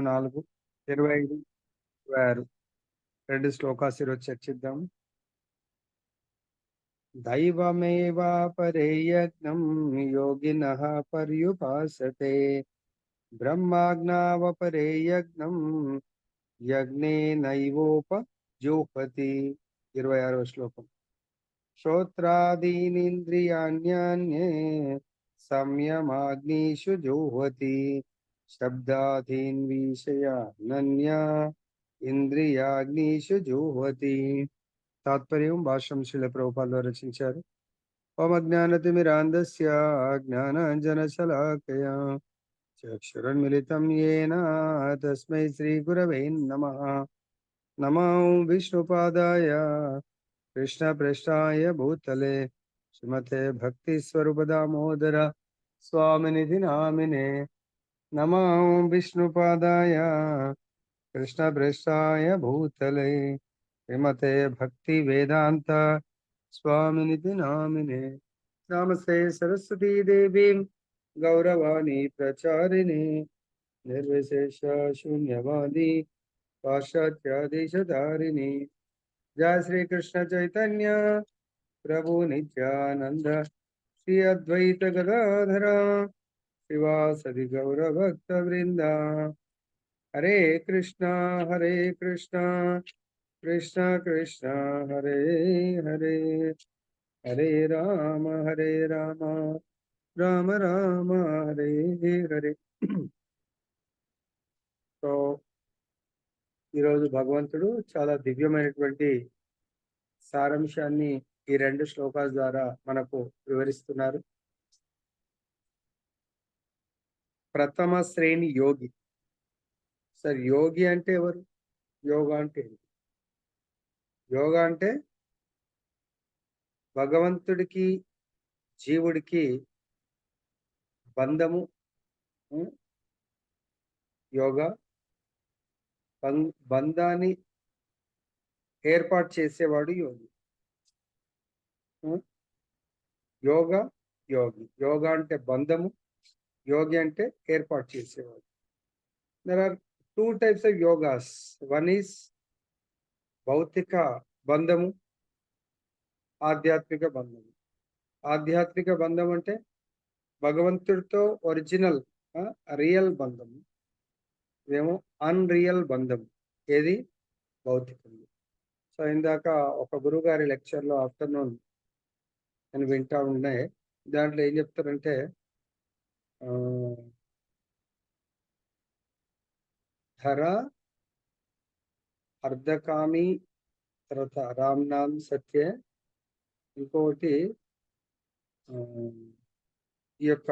4, 25, 26 రెండు శ్లోకాలు ఈరోజు చర్చిద్దాం. దైవమేవాపరే యజ్ఞం యోగినః పర్యుపాసతే బ్రహ్మాజ్ఞావపరే యజ్ఞం యజ్ఞేనైవోపజుహ్వతి 26వ శ్లోకం. శ్రోత్రాదీనింద్రియాణ్యన్యే సంయమాగ్నిషు జుహ్వతి శబ్దాదీన్ విషయానన్యా ఇంద్రియాగ్నిషు జుహ్వతి. తాత్పర్యం భాష్యం శ్రీల ప్రభుపాదులు రచించారు. ఓమజ్ఞానతిమిరాంధస్య జ్ఞానాంజనశలాకయా చక్షురున్మిలితం యేన తస్మై శ్రీగురవే నమః. నమో విష్ణుపాదాయ కృష్ణప్రేష్ఠాయ భూతలే శ్రీమతే భక్తిస్వరూపదామోదర స్వామినిధి నామినే. నమో విష్ణుపాదాయ కృష్ణప్రేష్ఠాయ భూతలే శ్రీమతే భక్తి వేదాంత స్వామినిధి నామినే. నమస్తే సరస్వతీ దేవీం గౌరవాణి ప్రచారిణి నిర్విశేష శూన్యవాది పాశ్చాత్యాదేశధారిణి. జయ శ్రీ కృష్ణ చైతన్య ప్రభు నిత్యానంద శ్రీ అద్వైత గదాధర శివాసది గౌరభక్త వృంద. హరే కృష్ణ కృష్ణ కృష్ణ హరే హరే, హరే రామ రామ రామ హరే హరే. సో ఈరోజు భగవంతుడు చాలా దివ్యమైనటువంటి సారాంశాన్ని ఈ రెండు శ్లోకాల ద్వారా మనకు వివరిస్తున్నారు. ప్రథమ శ్రేణి యోగి. సార్, యోగి అంటే ఎవరు? యోగా అంటే ఏంటి? యోగా అంటే భగవంతుడికి జీవుడికి బంధము. యోగా బంధాన్ని ఏర్పాటు చేసేవాడు యోగి. యోగా యోగి. యోగా అంటే బంధము, యోగి అంటే ఏర్పాటు చేసేవాడు. There are 2 types of yogas. One is భౌతిక బంధము, ఆధ్యాత్మిక బంధము. ఆధ్యాత్మిక బంధం అంటే భగవంతుడితో ఒరిజినల్ రియల్ బంధము. ఇదేమో అన్రియల్ బంధం. ఏది? భౌతికం. సో ఇందాక ఒక గురువు గారి లెక్చర్లో ఆఫ్టర్నూన్ నేను వింటా ఉన్నాయి. దాంట్లో ఏం చెప్తారంటే, ధర, అర్ధకామి, తర్వాత రామ్ నామ్ సత్య, ఇంకొకటి ఈ యొక్క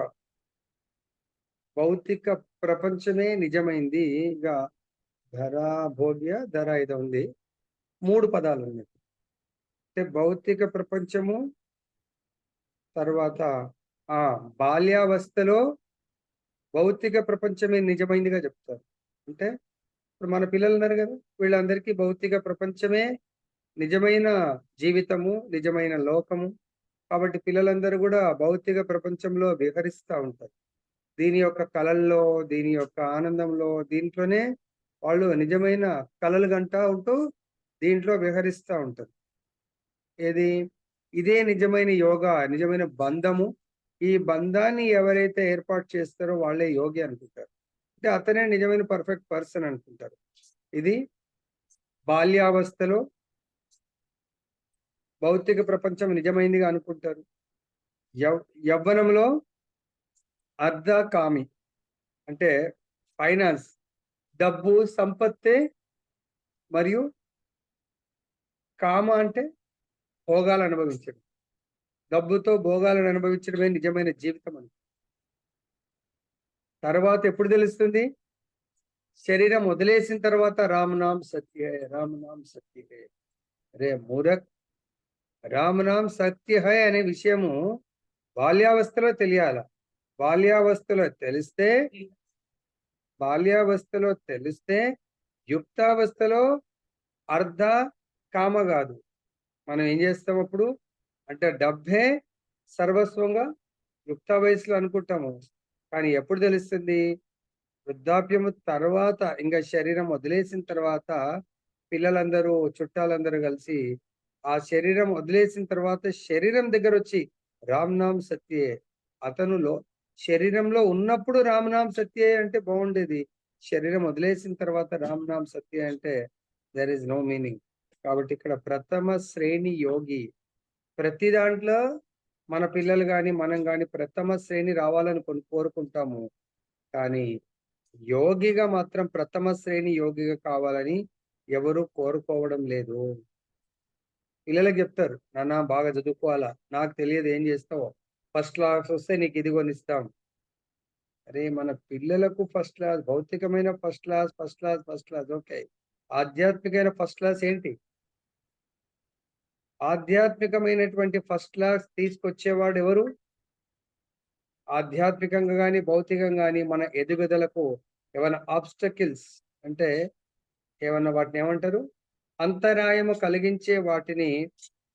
భౌతిక ప్రపంచమే నిజమైంది. ఇంకా ధర, భోగ్య, ధర ఇది ఉంది. 3 పదాలు ఉన్నాయి. అంటే భౌతిక ప్రపంచము, తర్వాత బాల్యావస్థలో భౌతిక ప్రపంచమే నిజమైందిగా చెప్తారు. అంటే ఇప్పుడు మన పిల్లలు ఉన్నారు కదా, వీళ్ళందరికీ భౌతిక ప్రపంచమే నిజమైన జీవితము, నిజమైన లోకము. కాబట్టి పిల్లలందరూ కూడా భౌతిక ప్రపంచంలో విహరిస్తూ ఉంటారు. దీని యొక్క కళల్లో, దీని యొక్క ఆనందంలో, దీంట్లోనే వాళ్ళు నిజమైన కళలు గంటా ఉంటూ దీంట్లో విహరిస్తూ ఉంటారు. ఇదే నిజమైన యోగా, నిజమైన బంధము. ఈ బంధాన్ని ఎవరైతే ఏర్పాటు చేస్తారో వాళ్ళే యోగి అనుకుంటారు. అంటే అతనే నిజమైన పర్ఫెక్ట్ పర్సన్ అనుకుంటారు. ఇది బాల్యావస్థలో భౌతిక ప్రపంచం నిజమైందిగా అనుకుంటారు. యవ్వనంలో అర్ధకామి అంటే ఫైనాన్స్, డబ్బు, సంపత్తే, మరియు కామ అంటే భోగాలు అనుభవించడం. డబ్బుతో భోగాలను అనుభవించడమే నిజమైన జీవితం అని. తర్వాత ఎప్పుడు తెలుస్తుంది? శరీరం వదిలేసిన తర్వాత రామనామ్ సత్య హై, రామనామ్ సత్య హై. రే మూరఖ్, రామనామ్ సత్య హై అనే విషయము బాల్యావస్థలో తెలియాల. బాల్యావస్థలో తెలిస్తే యుక్తావస్థలో అర్ధ కామ కాదు. మనం ఏం చేస్తాం అప్పుడు అంటే డబ్బే సర్వస్వంగా యుక్త వయసులో అనుకుంటాము. కానీ ఎప్పుడు తెలుస్తుంది? వృద్ధాప్యము తర్వాత ఇంకా శరీరం వదిలేసిన తర్వాత పిల్లలందరూ చుట్టాలందరూ కలిసి ఆ శరీరం వదిలేసిన తర్వాత శరీరం దగ్గర వచ్చి రామ్ నామ్ సత్యే అతనులో శరీరంలో ఉన్నప్పుడు రామ్ నామ్ సత్యే అంటే బాగుండేది. శరీరం వదిలేసిన తర్వాత రామ్ నామ్ సత్యే అంటే దర్ ఇస్ నో మీనింగ్. కాబట్టి ఇక్కడ ప్రథమ శ్రేణి యోగి ప్రతి దాంట్లో మన పిల్లలు గాని మనం గాని ప్రథమ శ్రేణి రావాలని కోరుకుంటాము. కానీ యోగిగా మాత్రం ప్రథమ శ్రేణి యోగిగా కావాలని ఎవరు కోరుకోవడం లేదు. పిల్లలకి చెప్తారు, నాన్న బాగా చదువుకోవాలా, నాకు తెలియదు ఏం చేస్తావో, ఫస్ట్ క్లాస్ వస్తే నీకు ఇది కొనిస్తాం. అరే మన పిల్లలకు ఫస్ట్ క్లాస్, భౌతికమైన first class, first class, first class okay. ఆధ్యాత్మికమైన ఫస్ట్ క్లాస్ ఏంటి? ఆధ్యాత్మికమైనటువంటి ఫస్ట్ క్లాస్ తీసుకొచ్చేవాడు ఎవరు? ఆధ్యాత్మికంగా గాని, భౌతికంగా గాని మన ఎదుగుదలకు ఏమైనా ఆబ్స్టకిల్స్ అంటే ఏమన్నా వాటిని ఏమంటారు? అంతరాయము కలిగించే వాటిని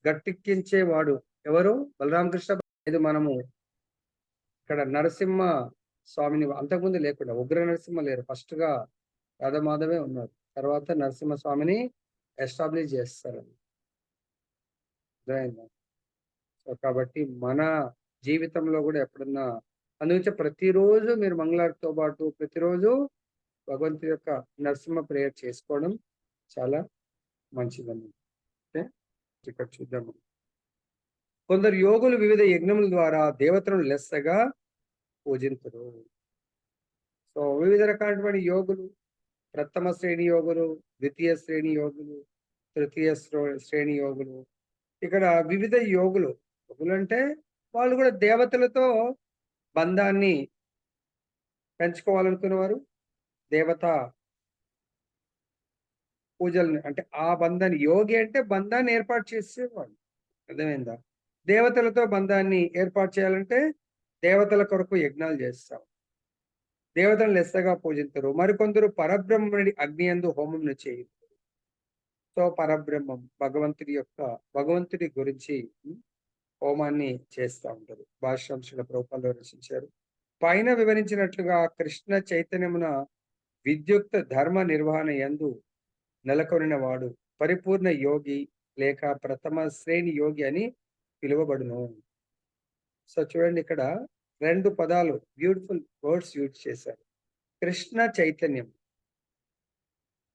గట్టెక్కించేవాడు ఎవరు? బలరామకృష్ణ. ఇది మనము ఇక్కడ నరసింహ స్వామిని అంతకుముందు లేకుండా ఉగ్ర నరసింహ లేరు. ఫస్ట్ గా రాధామాధవే ఉన్నారు. తర్వాత నరసింహ స్వామిని ఎస్టాబ్లిష్ చేస్తారు. అర్థమైందా? సో కాబట్టి మన జీవితంలో కూడా ఎప్పుడన్నా అందుకే ప్రతిరోజు మీరు మంగళారతితో పాటు ప్రతిరోజు భగవంతుడి యొక్క నరసింహ ప్రేయర్ చేసుకోవడం చాలా మంచిదండి. ఓకే, ఇక్కడ చూద్దాము. కొందరు యోగులు వివిధ యజ్ఞముల ద్వారా దేవతలను లెస్సగా పూజించరు. సో వివిధ రకాలైనటువంటి యోగులు, ప్రథమ శ్రేణి యోగులు, ద్వితీయ శ్రేణి యోగులు, తృతీయ శ్రేణి యోగులు. ఇక్కడ వివిధ యోగులు. యోగులు అంటే వాళ్ళు కూడా దేవతలతో బంధాన్ని పెంచుకోవాలనుకునేవారు. దేవత పూజల్ని అంటే ఆ బంధాన్ని, యోగి అంటే బంధాన్ని ఏర్పాటు చేసేవాళ్ళు. అర్థమైందా? దేవతలతో బంధాన్ని ఏర్పాటు చేయాలంటే దేవతల కొరకు యజ్ఞాలు చేస్తాం. దేవతలను లెస్సగా పూజించరు. మరికొందరు పరబ్రహ్మణుడి అగ్ని యందు హోమంను చేయరు. సో పరబ్రహ్మం భగవంతుడి గురించి హోమాన్ని చేస్తూ ఉంటారు. భాష్యాంశుల ప్రభుపాదులు రచించారు. పైన వివరించినట్లుగా కృష్ణ చైతన్యమున విద్యుక్త ధర్మ నిర్వహణ యందు నెలకొనిన వాడు పరిపూర్ణ యోగి లేక ప్రథమ శ్రేణి యోగి అని పిలువబడును. సో చూడండి, ఇక్కడ రెండు పదాలు బ్యూటిఫుల్ వర్డ్స్ యూజ్ చేశారు. కృష్ణ చైతన్యం,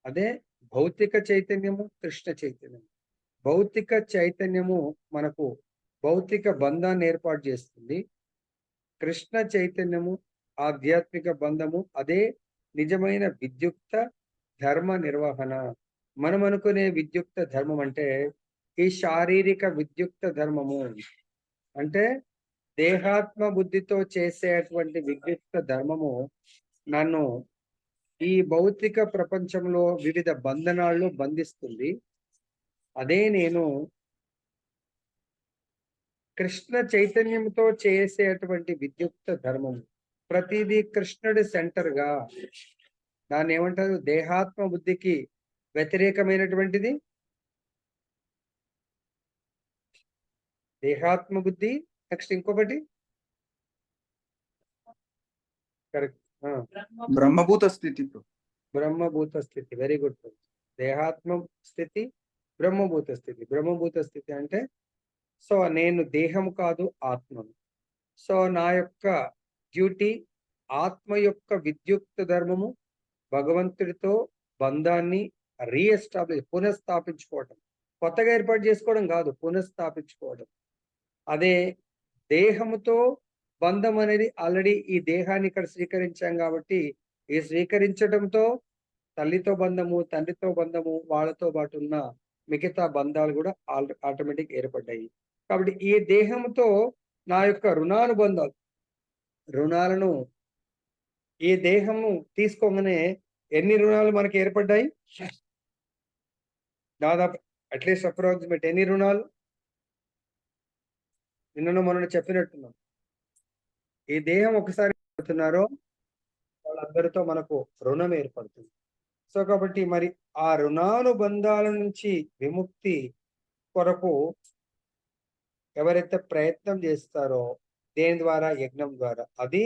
అదే భౌతిక చైతన్యము, కృష్ణ చైతన్యం. భౌతిక చైతన్యము మనకు భౌతిక బంధాన్ని ఏర్పాటు చేస్తుంది. కృష్ణ చైతన్యము ఆధ్యాత్మిక బంధము, అదే నిజమైన విద్యుక్త ధర్మ నిర్వహణ. మనం అనుకునే విద్యుక్త ధర్మం అంటే ఈ శారీరక విద్యుక్త ధర్మము అంటే దేహాత్మ బుద్ధితో చేసేటువంటి విద్యుక్త ధర్మము నన్ను ఈ భౌతిక ప్రపంచంలో వివిధ బంధనాల్లో బంధిస్తుంది. అదే నేను కృష్ణ చైతన్యంతో చేసేటువంటి విద్యుక్త ధర్మం. ప్రతిదీ కృష్ణుడి సెంటర్ గా, దాన్ని ఏమంటారు? దేహాత్మ బుద్ధికి వ్యతిరేకమైనటువంటిది దేహాత్మ బుద్ధి. నెక్స్ట్ ఇంకొకటి కరెక్ట్, బ్రహ్మభూత స్థితి. బ్రహ్మభూత స్థితి. Very good. దేహాత్మ స్థితి, బ్రహ్మభూత స్థితి. బ్రహ్మభూత స్థితి అంటే సో నేను దేహం కాదు, ఆత్మను. సో నా యొక్క డ్యూటీ ఆత్మ యొక్క విద్యుక్త ధర్మము భగవంతుడితో బంధాన్ని రీఎస్టాబ్లిష్, పునఃస్థాపించుకోవడం. కొత్తగా ఏర్పాటు చేసుకోవడం కాదు, పునఃస్థాపించుకోవడం. అదే దేహముతో బంధం అనేది ఆల్రెడీ ఈ దేహాన్ని ఇక్కడ స్వీకరించాం కాబట్టి ఈ స్వీకరించడంతో తల్లితో బంధము, తండ్రితో బంధము, వాళ్ళతో పాటు ఉన్న మిగతా బంధాలు కూడా ఆటోమేటిక్ ఏర్పడ్డాయి. కాబట్టి ఈ దేహంతో నా యొక్క రుణానుబంధాలు, రుణాలను ఈ దేహము తీసుకోగానే ఎన్ని రుణాలు మనకి ఏర్పడ్డాయి? దాదాపు అట్లీస్ట్ అప్రాక్సిమేట్ ఎన్ని రుణాలు? నిన్న మొన్న చెప్పినట్టున్నాం. ఈ దేహం ఒకసారి పడుతున్నారో వాళ్ళందరితో మనకు రుణం ఏర్పడుతుంది. సో కాబట్టి మరి ఆ రుణానుబంధాల నుంచి విముక్తి కొరకు ఎవరైతే ప్రయత్నం చేస్తారో దేని ద్వారా? యజ్ఞం ద్వారా. అది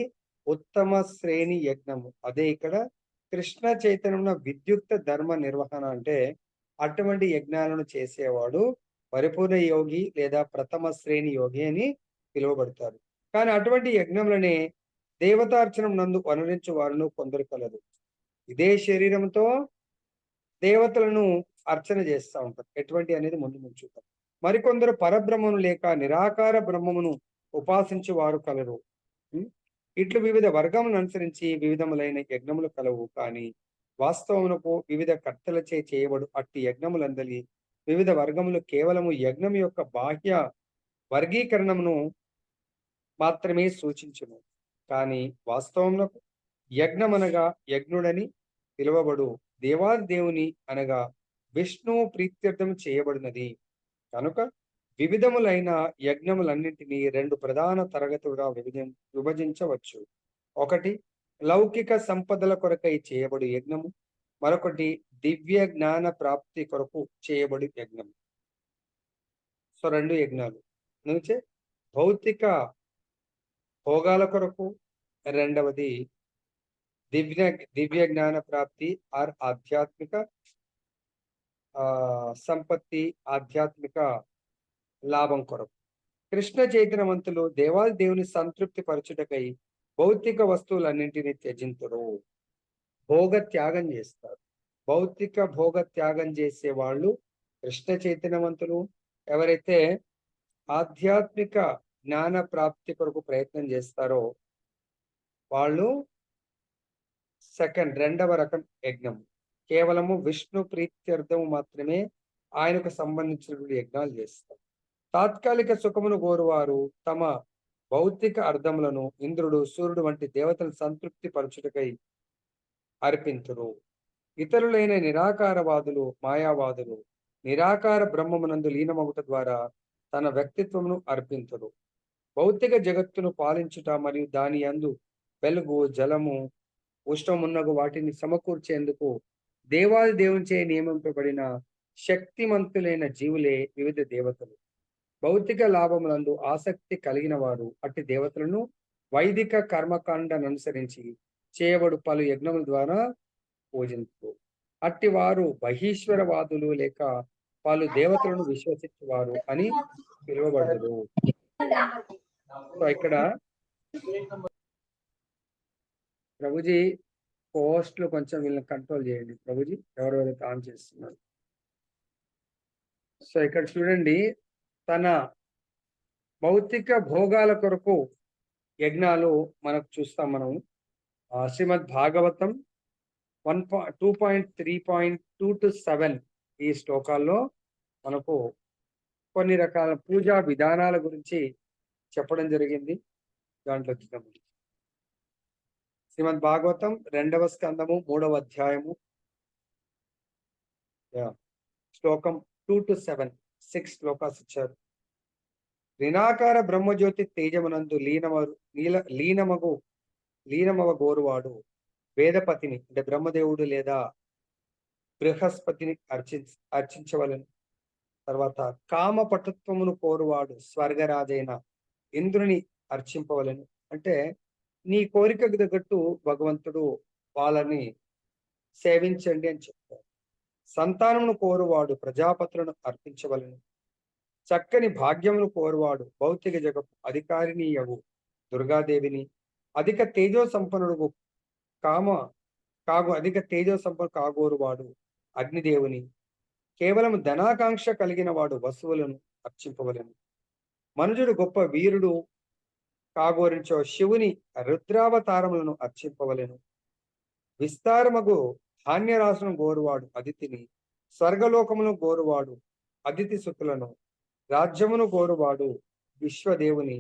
ఉత్తమ శ్రేణి యజ్ఞము. అదే ఇక్కడ కృష్ణ చైతన్యంలో విద్యుక్త ధర్మ నిర్వహణ అంటే అటువంటి యజ్ఞాలను చేసేవాడు పరిపూర్ణ యోగి లేదా ప్రథమ శ్రేణి యోగి అని పిలువబడతారు. కానీ అటువంటి యజ్ఞములనే దేవతార్చనం నందు వనరించు వారును కొందరు కలరు. ఇదే శరీరంతో దేవతలను అర్చన చేస్తూ ఉంటారు. ఎటువంటి అనేది ముందు ముందు చూద్దాం. మరికొందరు పరబ్రహ్మను లేక నిరాకార బ్రహ్మమును ఉపాసించు వారు కలరు. ఉం? ఇట్లు వివిధ వర్గములను అనుసరించి వివిధములైన యజ్ఞములు కలవు. కానీ వాస్తవమునకు వివిధ కర్తలచే చేయబడు అట్టి యజ్ఞములందలి వివిధ వర్గములు కేవలము యజ్ఞం యొక్క బాహ్య వర్గీకరణమును మాత్రమే సూచించును. కానీ వాస్తవమునకు యజ్ఞమనగా యజ్ఞుడని పిలువబడు దేవాది దేవుని అనగా విష్ణువు ప్రీత్యర్థం చేయబడినది కనుక వివిధములైన యజ్ఞములన్నింటినీ రెండు ప్రధాన తరగతులుగా విభజించవచ్చు. ఒకటి లౌకిక సంపదల కొరకై చేయబడు యజ్ఞము, మరొకటి దివ్య జ్ఞాన ప్రాప్తి కొరకు చేయబడు యజ్ఞము. సో రెండు యజ్ఞాలు నుంచి భౌతిక భోగాల కొరకు, రెండవది దివ్య దివ్య జ్ఞాన ప్రాప్తి ఆర్ ఆధ్యాత్మిక సంపత్తి, ఆధ్యాత్మిక లాభం కొరకు. కృష్ణ చైతన్యవంతులు దేవాది దేవుని సంతృప్తి పరచుటకై భౌతిక వస్తువులన్నింటినీ త్యజింతురు, భోగ త్యాగం చేస్తారు. భౌతిక భోగ త్యాగం చేసే వాళ్ళు కృష్ణ చైతన్యవంతులు. ఎవరైతే ఆధ్యాత్మిక జ్ఞాన ప్రాప్తి కొరకు ప్రయత్నం చేస్తారో వాళ్ళు రెండవ రకం యజ్ఞం. కేవలము విష్ణు ప్రీత్యర్థము మాత్రమే ఆయనకు సంబంధించినటువంటి యజ్ఞాలు చేస్తారు. తాత్కాలిక సుఖమును కోరువారు తమ భౌతిక అర్థములను ఇంద్రుడు, సూర్యుడు వంటి దేవతలను సంతృప్తి పరచుటకై అర్పింతురు. ఇతరులైన నిరాకారవాదులు, మాయావాదులు నిరాకార బ్రహ్మమునందు లీనమగుట ద్వారా తన వ్యక్తిత్వమును అర్పింతురు. భౌతిక జగత్తును పాలించుట మరియు దాని యందు వెలుగు, జలము, ఉష్ణమున్నగు వాటిని సమకూర్చేందుకు దేవాది దేవునిచే నియమింపబడిన శక్తిమంతులైన జీవులే వివిధ దేవతలు. భౌతిక లాభములందు ఆసక్తి కలిగిన వారు అట్టి దేవతలను వైదిక కర్మకాండను అనుసరించి చేయబడు పలు యజ్ఞముల ద్వారా పూజించు. అట్టి వారు బహీశ్వరవాదులు లేక పలు దేవతలను విశ్వసించేవారు అని పిలువబడరు. సో ఇక్కడ ప్రభుజీ పోస్ట్లు కొంచెం వీళ్ళని కంట్రోల్ చేయండి ప్రభుజీ, ఎవరెవరైతే ఆన్ చేస్తున్నారు. సో ఇక్కడ చూడండి, తన భౌతిక భోగాల కొరకు యజ్ఞాలు మనకు చూస్తాం. మనం శ్రీమద్ భాగవతం 2.3.2-7 ఈ శ్లోకాల్లో మనకు కొన్ని రకాల పూజా విధానాల గురించి చెప్పడం జరిగింది. దాంట్లో శ్రీమద్ భాగవతం 2వ స్కందము 3వ అధ్యాయము శ్లోకం 2-7 6 శ్లోకాస్ ఇచ్చారు. రినాకార బ్రహ్మజ్యోతి తేజమునందు లీనమవ గోరువాడు వేదపతిని అంటే బ్రహ్మదేవుడు లేదా బృహస్పతిని అర్చించవలను. తర్వాత కామ పటుత్వమును కోరువాడు స్వర్గరాజైన ఇంద్రుని అర్చింపవలను. అంటే నీ కోరికకు తగ్గట్టు భగవంతుడు వాళ్ళని సేవించండి అని చెప్తారు. సంతానమును కోరువాడు ప్రజాపతులను అర్పించవలను. చక్కని భాగ్యమును కోరువాడు భౌతిక జగపు అధికారినీయవు దుర్గాదేవిని. అధిక తేజో సంపన్నుడు అధిక తేజో సంపన్ను కాగోరువాడు అగ్నిదేవుని. కేవలం ధనాకాంక్ష కలిగిన వాడు వసువులను అర్చింపవలను. మనుజుడు గొప్ప వీరుడు కాగోరించో శివుని రుద్రావతారములను అర్చింపవలను. విస్తారమగు ధాన్యరాశులను గోరువాడు అదితిని. స్వర్గలోకమును గోరువాడు అదితి సుతులను. రాజ్యమును గోరువాడు విశ్వదేవుని.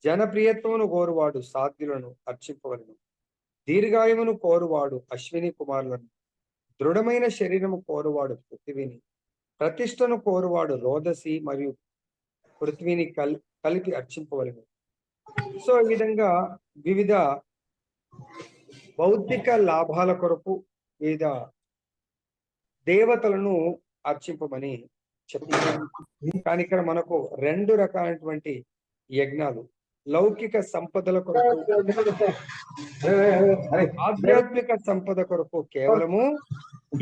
జనప్రియత్వమును గోరువాడు సాధ్యులను అర్చింపవలను. దీర్ఘాయువును కోరువాడు అశ్విని కుమారులను. దృఢమైన శరీరము కోరువాడు పృథ్వీని. ప్రతిష్టను కోరువాడు రోదసి మరియు పృథ్వీని కలిపి అర్చింపవలను. సో ఈ విధంగా వివిధ భౌతిక లాభాల కొరకు వివిధ దేవతలను అర్చింపమని చెప్తున్నారు. కానీ ఇక్కడ మనకు రెండు రకాలైనటువంటి యజ్ఞాలు, లౌకిక సంపదల కొరకు, ఆధ్యాత్మిక సంపద కొరకు కేవలము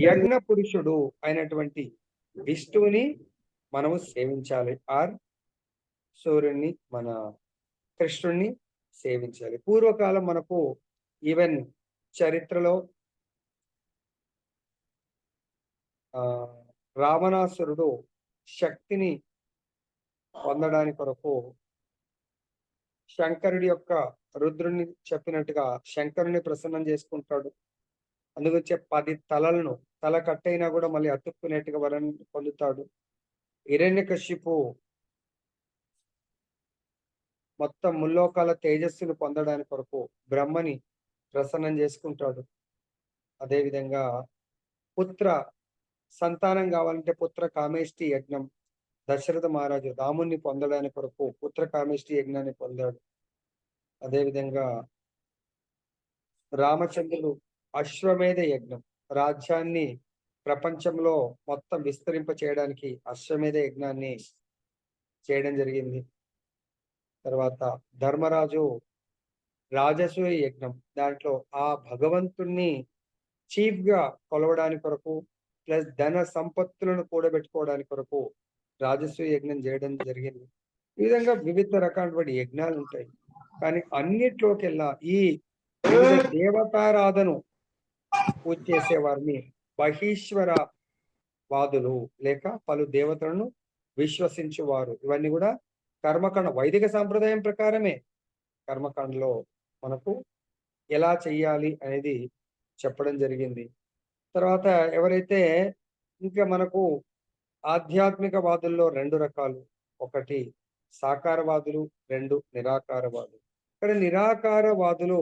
యజ్ఞ పురుషుడు అయినటువంటి విష్ణువుని మనము సేవించాలి. సూర్యుడిని, మన కృష్ణుడిని సేవించాలి. పూర్వకాలం మనకు ఈవెన్ చరిత్రలో రావణాసురుడు శక్తిని పొందడానికి కొరకు శంకరుడి యొక్క రుద్రుని చెప్పినట్టుగా శంకరుని ప్రసన్నం చేసుకుంటాడు. అందుకొచ్చే 10 తలలను తల కట్టైనా కూడా మళ్ళీ అతుక్కునేట్టుగా వరం పొందుతాడు. హిరణ్యకశిపు మొత్తం ముల్లోకాల తేజస్సును పొందడానికి కొరకు బ్రహ్మని ప్రసన్నం చేసుకుంటాడు. అదేవిధంగా పుత్ర సంతానం కావాలంటే పుత్ర కామేష్టి యజ్ఞం, దశరథ మహారాజు రాముణ్ణి పొందడానికి కొరకు పుత్ర కామేష్టి యజ్ఞాన్ని పొందాడు. అదేవిధంగా రామచంద్రుడు అశ్వమేధ యజ్ఞం, రాజ్యాన్ని ప్రపంచంలో మొత్తం విస్తరింప చేయడానికి అశ్వమేధ యజ్ఞాన్ని చేయడం జరిగింది. తర్వాత ధర్మరాజు రాజసూయ యజ్ఞం, దాంట్లో ఆ భగవంతుణ్ణి చీఫ్ గా కొలవడానికి కొరకు ప్లస్ ధన సంపత్తులను కూడబెట్టుకోవడానికి కొరకు రాజసూయ యజ్ఞం చేయడం జరిగింది. ఈ విధంగా వివిధ రకాలైన యజ్ఞాలు ఉంటాయి. కానీ అన్నిట్లోకెల్లా ఈ వివిధ దేవతారాధను పూజ చేసే వారిని బహీశ్వర వాదులు లేక పలు దేవతలను విశ్వసించువారు. ఇవన్నీ కూడా కర్మకాండ వైదిక సాంప్రదాయం ప్రకారమే కర్మకాండలో మనకు ఎలా చెయ్యాలి అనేది చెప్పడం జరిగింది. తర్వాత ఎవరైతే ఇంకా మనకు ఆధ్యాత్మిక వాదుల్లో 2 రకాలు, ఒకటి సాకారవాదులు, 2 నిరాకారవాదులు. ఇక్కడ నిరాకారవాదులు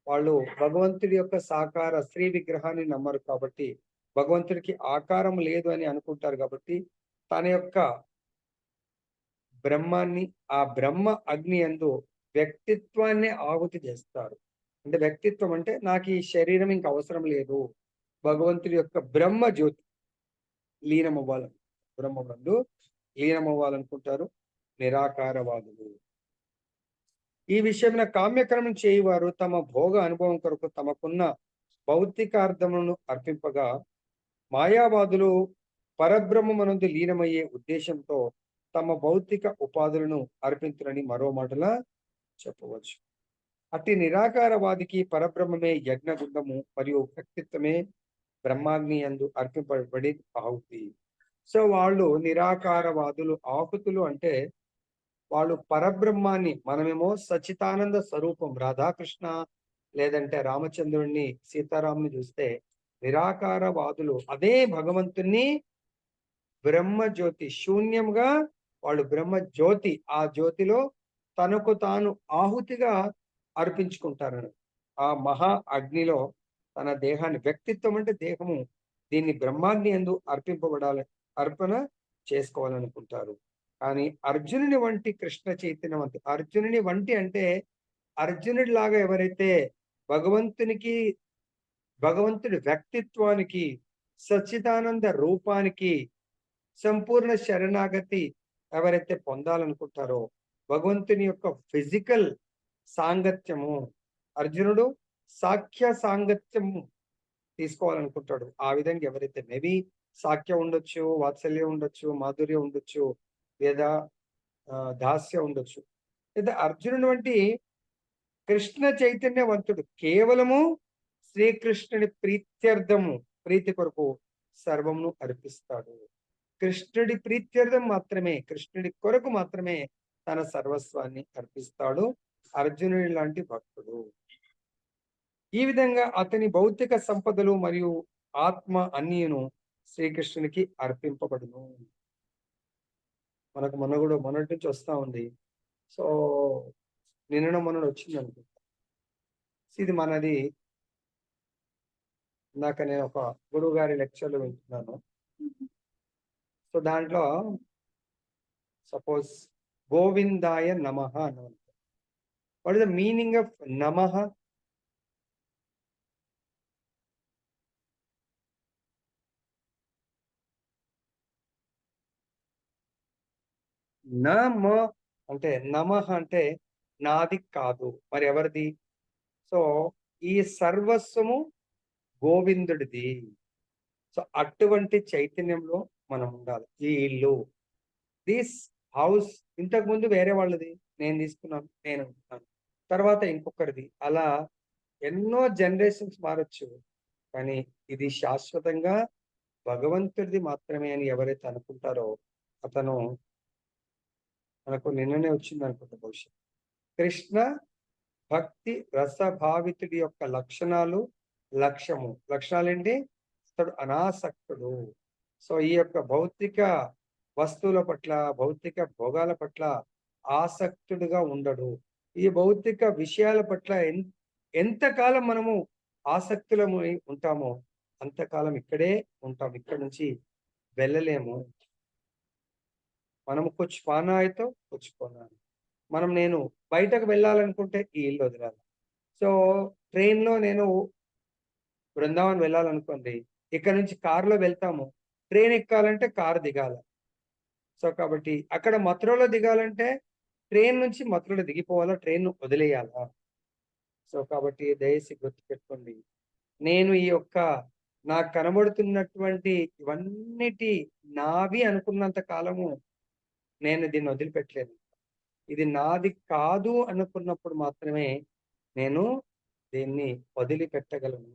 వాళ్ళు భగవంతుడి యొక్క సాకార శ్రీ విగ్రహాన్ని నమ్మరు కాబట్టి, భగవంతుడికి ఆకారం లేదు అని అనుకుంటారు కాబట్టి, తన యొక్క బ్రహ్మాన్ని ఆ బ్రహ్మ అగ్ని యందు వ్యక్తిత్వాన్ని ఆహుతి చేస్తారు. అంటే వ్యక్తిత్వం అంటే నాకు ఈ శరీరం ఇంక అవసరం లేదు, భగవంతుడి యొక్క బ్రహ్మ జ్యోతి లీనమవ్వాలి, బ్రహ్మబంధు లీనమవ్వాలనుకుంటారు నిరాకారవాదులు. ఈ విషయమైన కామ్యకర్మం చేయువారు తమ భోగ అనుభవం కొరకు తమకున్న భౌతికార్థములను అర్పింపగా, మాయావాదులు పరబ్రహ్మమునందు లీనమయ్యే ఉద్దేశంతో తమ భౌతిక ఉపాధులను అర్పించునని మరో మాటలా చెప్పవచ్చు. అట్టి నిరాకారవాదికి పరబ్రహ్మమే యజ్ఞగుండము మరియు వ్యక్తిత్వమే బ్రహ్మాగ్ని యందు అర్పింపబడి ఆహుతి. సో వాళ్ళు నిరాకారవాదులు, ఆహుతులు అంటే వాళ్ళు పరబ్రహ్మాన్ని, మనమేమో సచ్చితానంద స్వరూపం రాధాకృష్ణ లేదంటే రామచంద్రుడిని సీతారాముని చూస్తే, నిరాకారవాదులు అదే భగవంతుణ్ణి బ్రహ్మజ్యోతి శూన్యంగా వాళ్ళు బ్రహ్మజ్యోతి ఆ జ్యోతిలో తనకు తాను ఆహుతిగా అర్పించుకుంటారని, ఆ మహా అగ్నిలో తన దేహాన్ని, వ్యక్తిత్వం అంటే దేహము, దీన్ని బ్రహ్మాగ్ని యందు అర్పణ చేసుకోవాలనుకుంటారు. కానీ అర్జునుని వంటి కృష్ణ చైతన్యవంతి, అర్జునుని వంటి అంటే అర్జునుడి లాగా ఎవరైతే భగవంతునికి, భగవంతుడి వ్యక్తిత్వానికి, సచ్చిదానంద రూపానికి సంపూర్ణ శరణాగతి ఎవరైతే పొందాలనుకుంటారో, భగవంతుని యొక్క ఫిజికల్ సాంగత్యము, అర్జునుడు సాఖ్య సాంగత్యము తీసుకోవాలనుకుంటాడు. ఆ విధంగా ఎవరైతే మేబీ సాఖ్య ఉండొచ్చు, వాత్సల్యం ఉండొచ్చు, మాధుర్యం ఉండొచ్చు, లేదా దాస్య ఉండొచ్చు, లేదా అర్జునుడు వంటి కృష్ణ చైతన్యవంతుడు కేవలము శ్రీకృష్ణుని ప్రీత్యర్థము, ప్రీతి కొరకు సర్వమును అర్పిస్తాడు. కృష్ణుడి ప్రీత్యర్థం మాత్రమే, కృష్ణుడి కొరకు మాత్రమే తన సర్వస్వాన్ని అర్పిస్తాడు అర్జునుడి లాంటి భక్తుడు. ఈ విధంగా అతని భౌతిక సంపదలు మరియు ఆత్మ అన్నియును శ్రీకృష్ణునికి అర్పింపబడును. మనకు మొన్నటి నుంచి వస్తా ఉంది. సో మొన్న వచ్చింది అనుకుంటా. ఇది మనది, ఇందాక నేను ఒక గురువు గారి లెక్చర్లు వింటున్నాను. సో దాంట్లో సపోజ్ గోవిందాయ నమః అని, what is the meaning of నమః? నమ అంటే, నమః అంటే నాది కాదు, మరి ఎవరిది? సో ఈ సర్వస్వము గోవిందుడిది. సో అటువంటి చైతన్యంలో మనం ఉండాలి. ఈ ఇల్లు, దిస్ హౌస్ ఇంతకు ముందు వేరే వాళ్ళది, నేను తీసుకున్నాను, నేను ఉంటున్నాను, తర్వాత ఇంకొకరిది, అలా ఎన్నో జనరేషన్స్ మారొచ్చు, కానీ ఇది శాశ్వతంగా భగవంతుడిది మాత్రమే అని ఎవరైతే అనుకుంటారో అతను, మనకు నిన్ననే వచ్చింది అనుకుంటా బహుశా, కృష్ణ భక్తి రసభావితుడి యొక్క లక్షణాలు, లక్షణాలు ఏంటి? అతడు అనాసక్తుడు. సో ఈ యొక్క భౌతిక వస్తువుల పట్ల, భౌతిక భోగాల పట్ల ఆసక్తుడుగా ఉండడు. ఈ భౌతిక విషయాల పట్ల ఎంతకాలం మనము ఆసక్తులమై ఉంటామో అంతకాలం ఇక్కడే ఉంటాం, ఇక్కడ నుంచి వెళ్ళలేము. మనము కుచ్ పానా అయితే కుచ్ పోనా. నేను బయటకు వెళ్ళాలనుకుంటే ఈ ఇల్లు వదిలాలి. సో ట్రైన్లో నేను బృందావన్ వెళ్ళాలనుకోండి, ఇక్కడ నుంచి కారులో వెళ్తాము, ట్రైన్ ఎక్కాలంటే కారు దిగాల. సో కాబట్టి అక్కడ మథురలో దిగాలంటే ట్రైన్ నుంచి మథురలో దిగిపోవాలా, ట్రైన్ వదిలేయాలా. సో కాబట్టి దయచేసి గుర్తుపెట్టుకోండి, నేను ఈ యొక్క నాకు కనబడుతున్నటువంటి ఇవన్నిటి నావి అనుకున్నంత కాలము నేను దీన్ని వదిలిపెట్టలేను. ఇది నాది కాదు అనుకున్నప్పుడు మాత్రమే నేను దీన్ని వదిలిపెట్టగలను.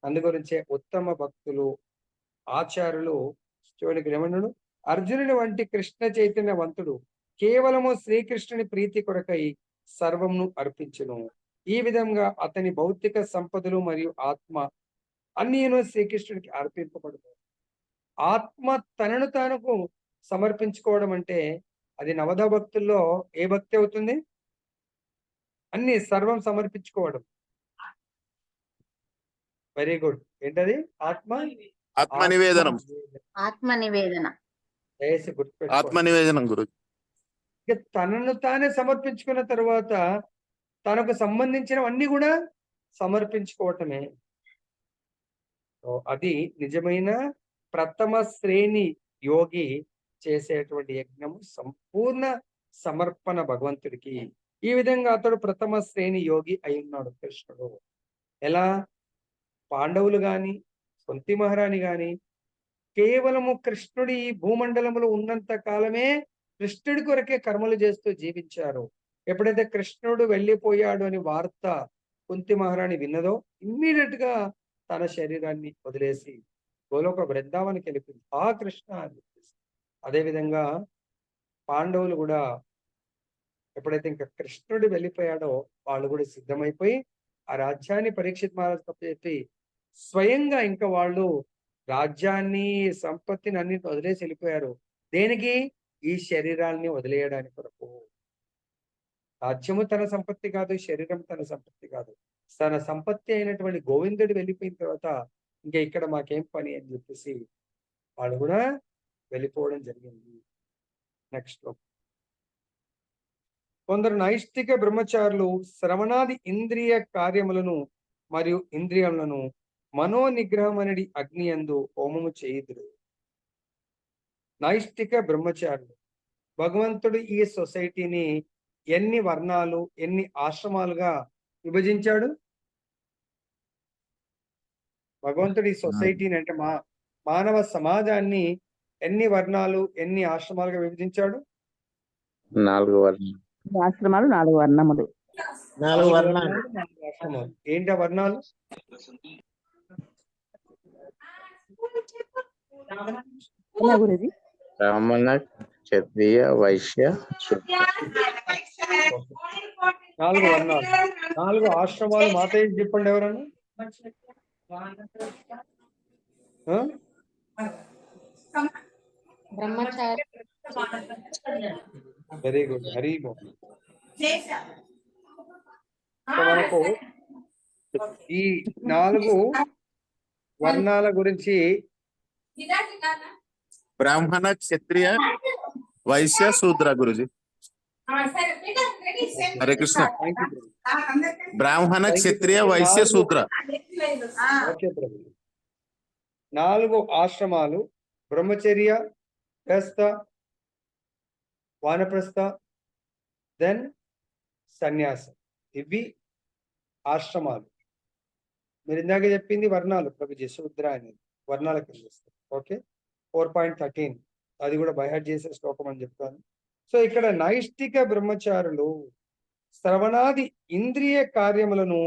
అందుగురించే ఉత్తమ భక్తులు, ఆచార్యులు చూడకి ఏమన్నాడు, అర్జునుడి వంటి కృష్ణ చైతన్యవంతుడు కేవలము శ్రీకృష్ణుని ప్రీతి కొరకై సర్వమును అర్పించును. ఈ విధంగా అతని భౌతిక సంపదలు మరియు ఆత్మ అన్నీను శ్రీకృష్ణుడికి అర్పింపబడుతుంది. ఆత్మ తనను తానుకు సమర్పించుకోవడం అంటే అది నవద భక్తుల్లో ఏ భక్తి అవుతుంది? అన్ని సర్వం సమర్పించుకోవడం. Very good. ఏంటది? ఆత్మ నివేదనం. ఆత్మ నివేదన. దయచేసి గుర్తుపెట్టుకోండి. ఆత్మ నివేదనం గురుజీ. ఇక తనను తానే సమర్పించుకున్న తర్వాత తనకు సంబంధించినవన్నీ కూడా సమర్పించుకోవటమే. అది నిజమైన ప్రథమ శ్రేణి యోగి చేసేటువంటి యజ్ఞము, సంపూర్ణ సమర్పణ భగవంతుడికి. ఈ విధంగా అతడు ప్రథమ శ్రేణి యోగి అయి ఉన్నాడు కృష్ణుడు. ఎలా? పాండవులు గాని, కుంతి మహారాణి గాని కేవలము కృష్ణుడి ఈ భూమండలంలో ఉన్నంత కాలమే కృష్ణుడి కొరకే కర్మలు చేస్తూ జీవించారు. ఎప్పుడైతే కృష్ణుడు వెళ్ళిపోయాడు అని వార్త కుంతి మహారాణి విన్నదో ఇమ్మీడియట్ గా తన శరీరాన్ని వదిలేసి గోలోక బృందావనికి వెళ్ళిపోయింది. ఆ కృష్ణ అని చెప్పేసి. అదేవిధంగా పాండవులు కూడా ఎప్పుడైతే ఇంకా కృష్ణుడు వెళ్ళిపోయాడో వాళ్ళు కూడా సిద్ధమైపోయి ఆ రాజ్యాన్ని పరీక్షిత్ మహారాజ్ చెప్పి స్వయంగా ఇంకా వాళ్ళు రాజ్యాన్ని, సంపత్తిని అన్నింటిని వదిలేసి వెళ్ళిపోయారు. దేనికి? ఈ శరీరాల్ని వదిలేయడానికి కొరకు. రాజ్యము తన సంపత్తి కాదు, శరీరం తన సంపత్తి కాదు. తన సంపత్తి అయినటువంటి గోవిందుడు వెళ్ళిపోయిన తర్వాత ఇంకా ఇక్కడ మాకేం పని అని చెప్పేసి వాళ్ళు కూడా వెళ్ళిపోవడం జరిగింది. నెక్స్ట్ లో కొందరు నైష్టిక బ్రహ్మచారులు శ్రవణాది ఇంద్రియ కార్యములను మరియు ఇంద్రియములను మనోనిగ్రహం అనేది అగ్ని యందు హోమము చేయుదురు. నైష్టిక బ్రహ్మచారులు. భగవంతుడు ఈ సొసైటీని ఎన్ని వర్ణాలు, ఎన్ని ఆశ్రమాలుగా విభజించాడు? భగవంతుడు ఈ సొసైటీని అంటే మానవ సమాజాన్ని ఎన్ని వర్ణాలు, ఎన్ని ఆశ్రమాలుగా విభజించాడు? 4 వర్ణాలు. ఆశ్రమాలు 4 వర్ణములు. 4 వర్ణాలు. 4 ఆశ్రమాలు. ఏంటి ఆ వర్ణాలు? గురుజీ. బ్రాహ్మణ, క్షత్రియ, వైశ్య, శూద్ర. 4 వర్ణాలు, 4 ఆశ్రమాలు. మాతయ్య చెప్పండి ఎవరన్నా. Very good. హరి మోహన్. మనకు ఈ 4 వర్ణాల గురించి బ్రాహ్మణ, క్షత్రియ, వైశ్య, శూద్ర గురుజీ. హరే కృష్ణ. బ్రాహ్మణ, క్షత్రియ, వైశ్య, శూద్ర. ఓకే ప్రభు. 4 ఆశ్రమాలు: బ్రహ్మచర్య, గృహస్థ, వానప్రస్థ, దెన్ సన్యాసం. ఇవి ఆశ్రమాలు. మీరు ఇందాక చెప్పింది వర్ణాలు ప్రభుజీ, శూద్ర అనేది వర్ణాల కింద వస్తుంది. ఓకే, 4.13 అది కూడా బైహార్ట్ చేసే శ్లోకం అని చెప్తాను. సో ఇక్కడ నైష్టిక బ్రహ్మచారులు శ్రవణాది ఇంద్రియ కార్యములను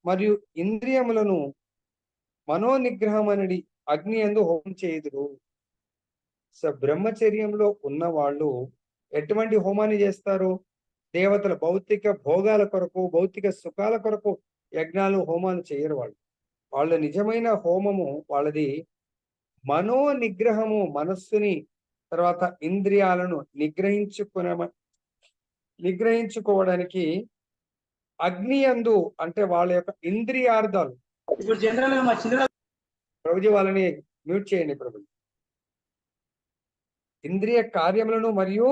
మరియు ఇంద్రియములను మనోనిగ్రహం అనేది అగ్ని యందు హోమం చేయుదురు. సో బ్రహ్మచర్యంలో ఉన్న వాళ్ళు ఎటువంటి హోమాన్ని చేస్తారు? దేవతల భౌతిక భోగాల కొరకు, భౌతిక సుఖాల కొరకు యజ్ఞాలు హోమాలు చేయరు. వాళ్ళ నిజమైన హోమము వాళ్ళది మనో నిగ్రహము, మనస్సుని తర్వాత ఇంద్రియాలను నిగ్రహించుకోవడానికి అగ్ని యందు, అంటే వాళ్ళ యొక్క ఇంద్రియార్థాలు. ప్రభుజీ వాళ్ళని మ్యూట్ చేయండి ప్రభుజీ. ఇంద్రియ కార్యములను మరియు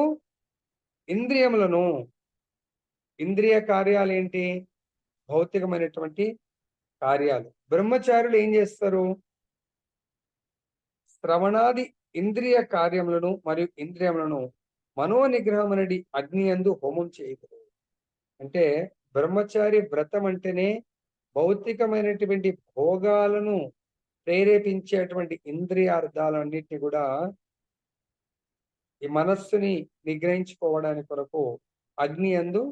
ఇంద్రియములను, ఇంద్రియ కార్యాలు ఏంటి? భౌతికమైనటువంటి కార్యాలు. బ్రహ్మచారులు ఏం చేస్తారు? శ్రవణాది ఇంద్రియ కార్యములను మరియు ఇంద్రియములను మనోనిగ్రహం అనేది అగ్ని యందు హోమం చేయదు. అంటే బ్రహ్మచారి వ్రతం అంటేనే భౌతికమైనటువంటి భోగాలను ప్రేరేపించేటువంటి ఇంద్రియార్థాలన్నిటిని కూడా ఈ మనస్సుని నిగ్రహించుకోవడానికి కొరకు అగ్ని యందు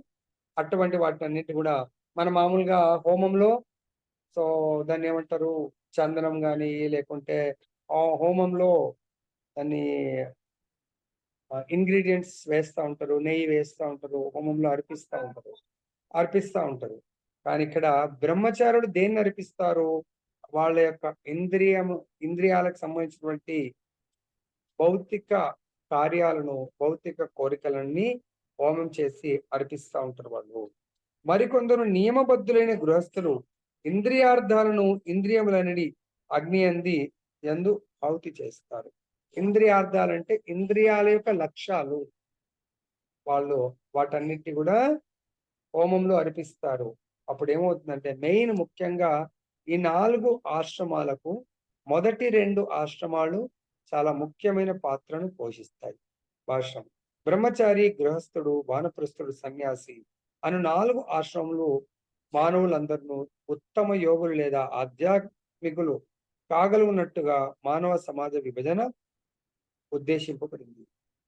అటువంటి వాటినన్నిటి కూడా మన మామూలుగా హోమంలో, సో దాన్ని ఏమంటారు, చందనం కానీ లేకుంటే ఆ హోమంలో దాన్ని ఇంగ్రీడియంట్స్ వేస్తూ ఉంటారు, నెయ్యి వేస్తూ ఉంటారు, హోమంలో అర్పిస్తూ ఉంటారు. కానీ ఇక్కడ బ్రహ్మచారులు దేన్ని అర్పిస్తారు? వాళ్ళ యొక్క ఇంద్రియాలకు సంబంధించినటువంటి భౌతిక కార్యాలను, భౌతిక కోరికలన్నీ హోమం చేసి అర్పిస్తూ ఉంటారు వాళ్ళు. మరికొందరు నియమబద్ధులైన గృహస్థులు ఇంద్రియార్థాలను, ఇంద్రియములనేది అగ్ని యందు ఆహుతి చేస్తారు. ఇంద్రియార్థాలంటే ఇంద్రియాల యొక్క లక్ష్యాలు, వాళ్ళు వాటన్నిటి కూడా హోమంలో అర్పిస్తారు. అప్పుడు ఏమవుతుందంటే మెయిన్ ముఖ్యంగా ఈ 4 ఆశ్రమాలకు మొదటి 2 ఆశ్రమాలు చాలా ముఖ్యమైన పాత్రను పోషిస్తాయి. భాష్యం: బ్రహ్మచారి, గృహస్థుడు, వానప్రస్థుడు, సన్యాసి అను 4 ఆశ్రమములు మానవులందరూ ఉత్తమ యోగులు లేదా ఆధ్యాత్మికులు కాగలుగునట్టుగా మానవ సమాజ విభజన ఉద్దేశింపబడింది.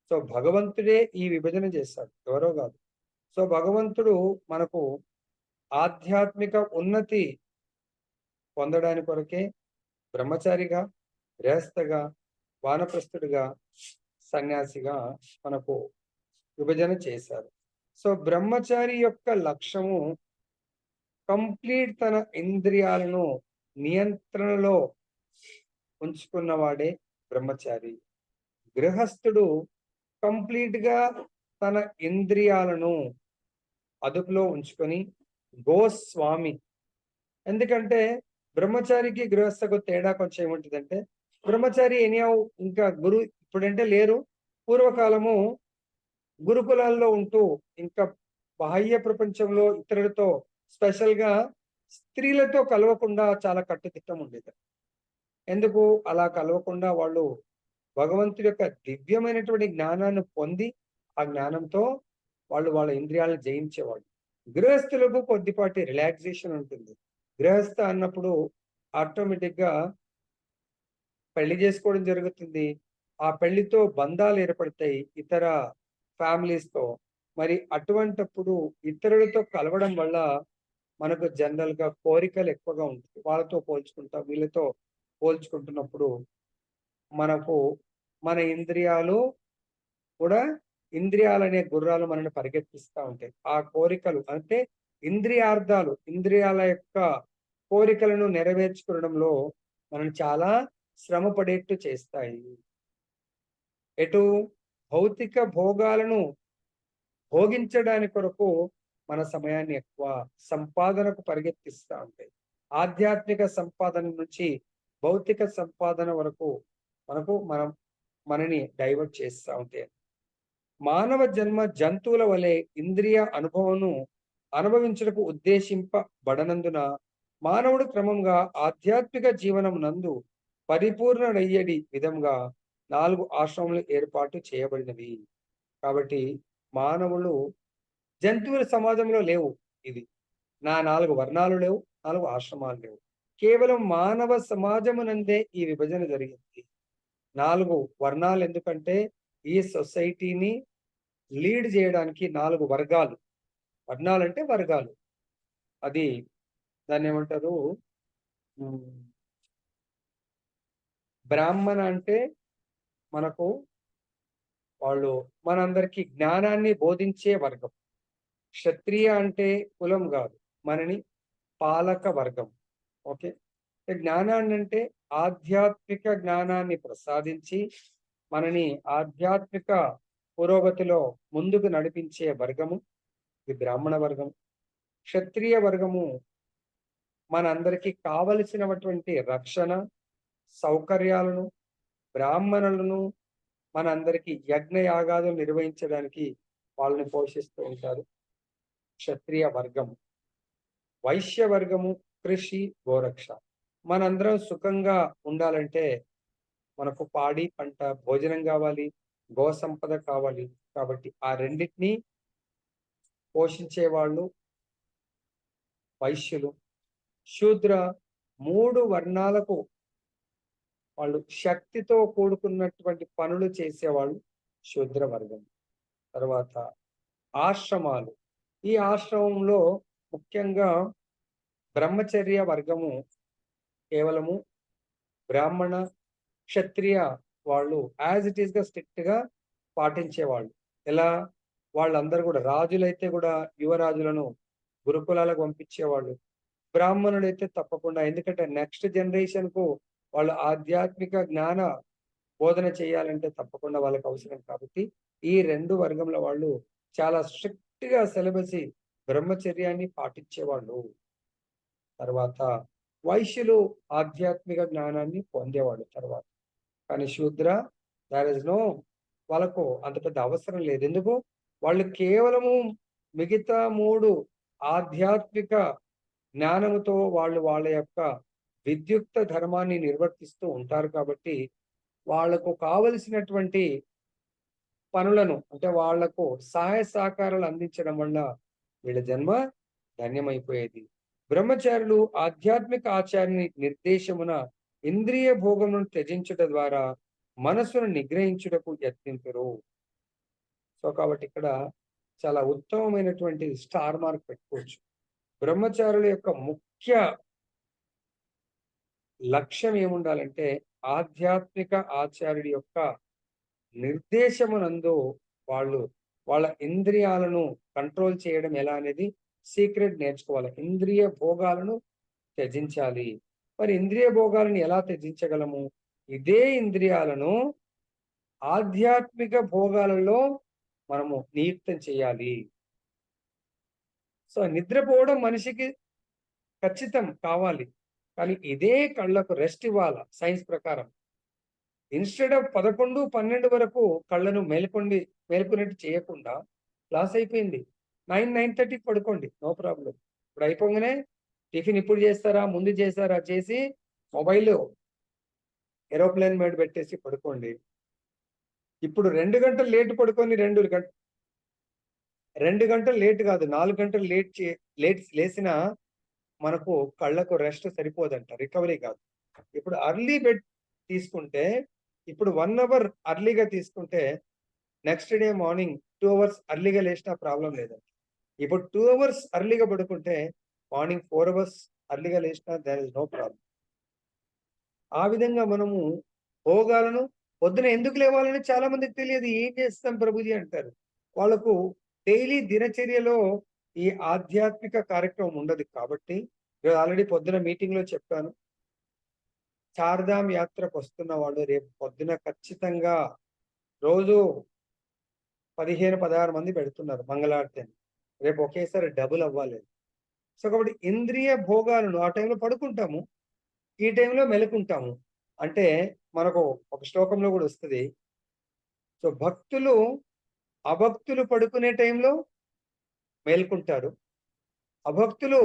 సో భగవంతుడే ఈ విభజన చేశాడు, ఎవరో కాదు. సో భగవంతుడు మనకు ఆధ్యాత్మిక ఉన్నతి పొందడానికి కొరకే బ్రహ్మచారిగా, గృహస్థగా, వానప్రస్థుడిగా, సన్యాసిగా మనకు విభజన చేశారు. సో బ్రహ్మచారి యొక్క లక్ష్యము కంప్లీట్ తన ఇంద్రియాలను నియంత్రణలో ఉంచుకున్నవాడే బ్రహ్మచారి. గృహస్థుడు కంప్లీట్ గా తన ఇంద్రియాలను అదుపులో ఉంచుకొని గోస్వామి. ఎందుకంటే బ్రహ్మచారికి గృహస్థకు తేడా కొంచెం ఏముంటుందంటే, బ్రహ్మచారి ఎనియా ఇంకా ఇప్పుడంటే లేరు, పూర్వకాలము గురుకులాల్లో ఉంటూ ఇంకా బాహ్య ప్రపంచంలో ఇతరులతో, స్పెషల్ గా స్త్రీలతో కలవకుండా చాలా కట్టుదిట్టం ఉండేది. ఎందుకు అలా కలవకుండా? వాళ్ళు భగవంతుడి యొక్క దివ్యమైనటువంటి జ్ఞానాన్ని పొంది ఆ జ్ఞానంతో వాళ్ళు వాళ్ళ ఇంద్రియాలను జయించేవాళ్ళు. గృహస్థులకు కొద్దిపాటి రిలాక్సేషన్ ఉంటుంది. గృహస్థ అన్నప్పుడు ఆటోమేటిక్ గా పెళ్లి చేసుకోవడం జరుగుతుంది. ఆ పెళ్లితో బంధాలు ఏర్పడతాయి ఇతర ఫ్యామిలీస్ తో. మరి అటువంటప్పుడు ఇతరులతో కలవడం వల్ల మనకు జనరల్ గా కోరికలు ఎక్కువగా ఉంటాయి. వాళ్ళతో పోల్చుకుంటాం, వీళ్ళతో పోల్చుకుంటున్నప్పుడు మనకు మన ఇంద్రియాలు కూడా, ఇంద్రియాలనే గుర్రాలు మనల్ని పరిగెత్తిస్తూ ఉంటాయి. ఆ కోరికలు అంటే ఇంద్రియార్థాలు, ఇంద్రియాల యొక్క కోరికలను నెరవేర్చుకోవడంలో మనం చాలా శ్రమ పడేట్టు చేస్తాయి. ఎటు భౌతిక భోగాలను భోగించడానికి కొరకు మన సమయాన్ని ఎక్కువ సంపాదనకు పరిగెత్తిస్తూ ఉంటాయి. ఆధ్యాత్మిక సంపాదన నుంచి భౌతిక సంపాదన వరకు మనని డైవర్ట్ చేస్తూ ఉంటాయి. మానవ జన్మ జంతువుల వలె ఇంద్రియ అనుభవమును అనుభవించుటకు ఉద్దేశింపబడనందున మానవుడు క్రమంగా ఆధ్యాత్మిక జీవనం నందు పరిపూర్ణుడయ్యేది విధంగా 4 ఆశ్రమములు ఏర్పాటు చేయబడినవి. కాబట్టి మానవులు జంతువుల సమాజంలో లేవు. ఇది నా 4 వర్ణాలు లేవు, 4 ఆశ్రమాలు లేవు. కేవలం మానవ సమాజమునందే ఈ విభజన జరిగింది. 4 వర్ణాలు ఎందుకంటే ఈ సొసైటీని లీడ్ చేయడానికి 4 వర్గాలు. వర్ణాలంటే వర్గాలు. అది దాన్ని ఏమంటారు? బ్రాహ్మణ అంటే మనకు వాళ్ళు మనందరికీ జ్ఞానాన్ని బోధించే వర్గం. క్షత్రియ అంటే కులం కాదు, మనని పాలక వర్గం. ఓకే, జ్ఞానాన్ని అంటే ఆధ్యాత్మిక జ్ఞానాన్ని ప్రసాదించి మనని ఆధ్యాత్మిక పురోగతిలో ముందుకు నడిపించే వర్గము ఇది బ్రాహ్మణ వర్గం. క్షత్రియ వర్గము మనందరికీ కావలసినటువంటి రక్షణ సౌకర్యాలను, బ్రాహ్మణులను మనందరికీ యజ్ఞ యాగాలు నిర్వహించడానికి వాళ్ళని పోషిస్తూ ఉంటారు క్షత్రియ వర్గము. వైశ్య వర్గము కృషి గోరక్ష. మనందరం సుఖంగా ఉండాలంటే మనకు పాడి పంట భోజనం కావాలి, గో సంపద కావాలి. కాబట్టి ఆ రెండింటినీ పోషించే వాళ్ళు వైశ్యులు. శూద్ర 3 వర్ణాలకు వాళ్ళు శక్తితో కూడుకున్నటువంటి పనులు చేసేవాళ్ళు శూద్ర వర్గం. తర్వాత ఆశ్రమాలు. ఈ ఆశ్రమంలో ముఖ్యంగా బ్రహ్మచర్య వర్గము కేవలము బ్రాహ్మణ క్షత్రియ వాళ్ళు యాజ్ ఇట్ ఈస్ గా స్ట్రిక్ట్ గా పాటించేవాళ్ళు. ఎలా? వాళ్ళందరూ కూడా రాజులైతే కూడా యువరాజులను గురుకులాలకు పంపించేవాళ్ళు. బ్రాహ్మణులైతే తప్పకుండా, ఎందుకంటే నెక్స్ట్ జనరేషన్ కు వాళ్ళు ఆధ్యాత్మిక జ్ఞాన బోధన చేయాలంటే తప్పకుండా వాళ్ళకి అవసరం. కాబట్టి ఈ 2 వర్గంలో వాళ్ళు చాలా స్ట్రిక్ట్ గా సిలబస్ బ్రహ్మచర్యాన్ని పాటించేవాళ్ళు. తర్వాత వైశ్యులు ఆధ్యాత్మిక జ్ఞానాన్ని పొందేవాళ్ళు తర్వాత. కానీ శూద్ర దార్ ఇస్ నో, వాళ్ళకు అంత పెద్ద అవసరం లేదు. ఎందుకు? వాళ్ళు కేవలము మిగతా 3 ఆధ్యాత్మిక జ్ఞానముతో వాళ్ళు వాళ్ళ యొక్క విద్యుక్త ధర్మాన్ని నిర్వర్తిస్తూ ఉంటారు. కాబట్టి వాళ్లకు కావలసినటువంటి పనులను అంటే వాళ్లకు సహాయ సహకారాలు అందించడం వల్ల వీళ్ళ జన్మ ధన్యమైపోయేది. బ్రహ్మచారులు ఆధ్యాత్మిక ఆచార్య నిర్దేశమున ఇంద్రియ భోగమును త్యజించుట ద్వారా మనసును నిగ్రహించుటకు యత్నింతురు. సో కాబట్టి ఇక్కడ చాలా ఉత్తమమైనటువంటి స్టార్ మార్క్ పెట్టుకోవచ్చు. బ్రహ్మచారుల యొక్క ముఖ్య లక్ష్యం ఏముండాలంటే ఆధ్యాత్మిక ఆచార్యుడి యొక్క నిర్దేశమునందు వాళ్ళు వాళ్ళ ఇంద్రియాలను కంట్రోల్ చేయడం ఎలా అనేది సీక్రెట్ నేర్చుకోవాలి. ఇంద్రియ భోగాలను త్యజించాలి. మరి ఇంద్రియ భోగాలను ఎలా త్యజించగలము? ఇదే ఇంద్రియాలను ఆధ్యాత్మిక భోగాలలో మనము నియుక్తం చేయాలి. సో నిద్రపోవడం మనిషికి ఖచ్చితం కావాలి, కానీ ఇదే కళ్ళకు రెస్ట్ ఇవ్వాలి. సైన్స్ ప్రకారం ఇన్స్టెడ్ ఆఫ్ 11, 12 వరకు కళ్ళను మేలుకునేట్టు చేయకుండా క్లాస్ అయిపోయింది 9, 9:30 పడుకోండి, నో ప్రాబ్లం. ఇప్పుడు అయిపోగానే టిఫిన్ ఇప్పుడు చేస్తారా ముందు చేస్తారా చేసి మొబైల్ ఏరోప్లేన్ మీద పెట్టేసి పడుకోండి. ఇప్పుడు 2 గంటలు లేట్ పడుకొని 2 గంటలు లేట్ కాదు 4 గంటలు లేట్ లేసినా మనకు కళ్ళకు రెస్ట్ సరిపోదంట, రికవరీ కాదు. ఇప్పుడు అర్లీ బెడ్ తీసుకుంటే, ఇప్పుడు 1 అవర్ అర్లీగా తీసుకుంటే నెక్స్ట్ డే మార్నింగ్ 2 అవర్స్ అర్లీగా లేచినా ప్రాబ్లం లేదంట. ఇప్పుడు 2 అవర్స్ అర్లీగా పడుకుంటే మార్నింగ్ 4 అవర్స్ అర్లీగా లేచినా దేర్ ఇస్ నో ప్రాబ్లం. ఆ విధంగా మనము భోగాలను పొద్దున ఎందుకు లేవాలని చాలా మందికి తెలియదు. ఏం చేస్తాం ప్రభుజీ అంటారు. వాళ్ళకు డైలీ దినచర్యలో ఈ ఆధ్యాత్మిక కార్యక్రమం ఉండదు. కాబట్టి ఆల్రెడీ పొద్దున మీటింగ్ లో చెప్పాను, చార్ధామ్ యాత్రకు వస్తున్న వాళ్ళు రేపు పొద్దున ఖచ్చితంగా రోజు 15-16 మంది పెడుతున్నారు మంగళారతి అని. రేపు ఒకేసారి డబుల్ అవ్వాలి. సో కాబట్టి ఇంద్రియ భోగాలను ఆ టైంలో పడుకుంటాము, ఈ టైంలో మెలుకుంటాము. అంటే మనకు ఒక శ్లోకంలో కూడా వస్తుంది. సో అభక్తులు పడుకునే టైంలో మేల్కుంటారు, అభక్తులు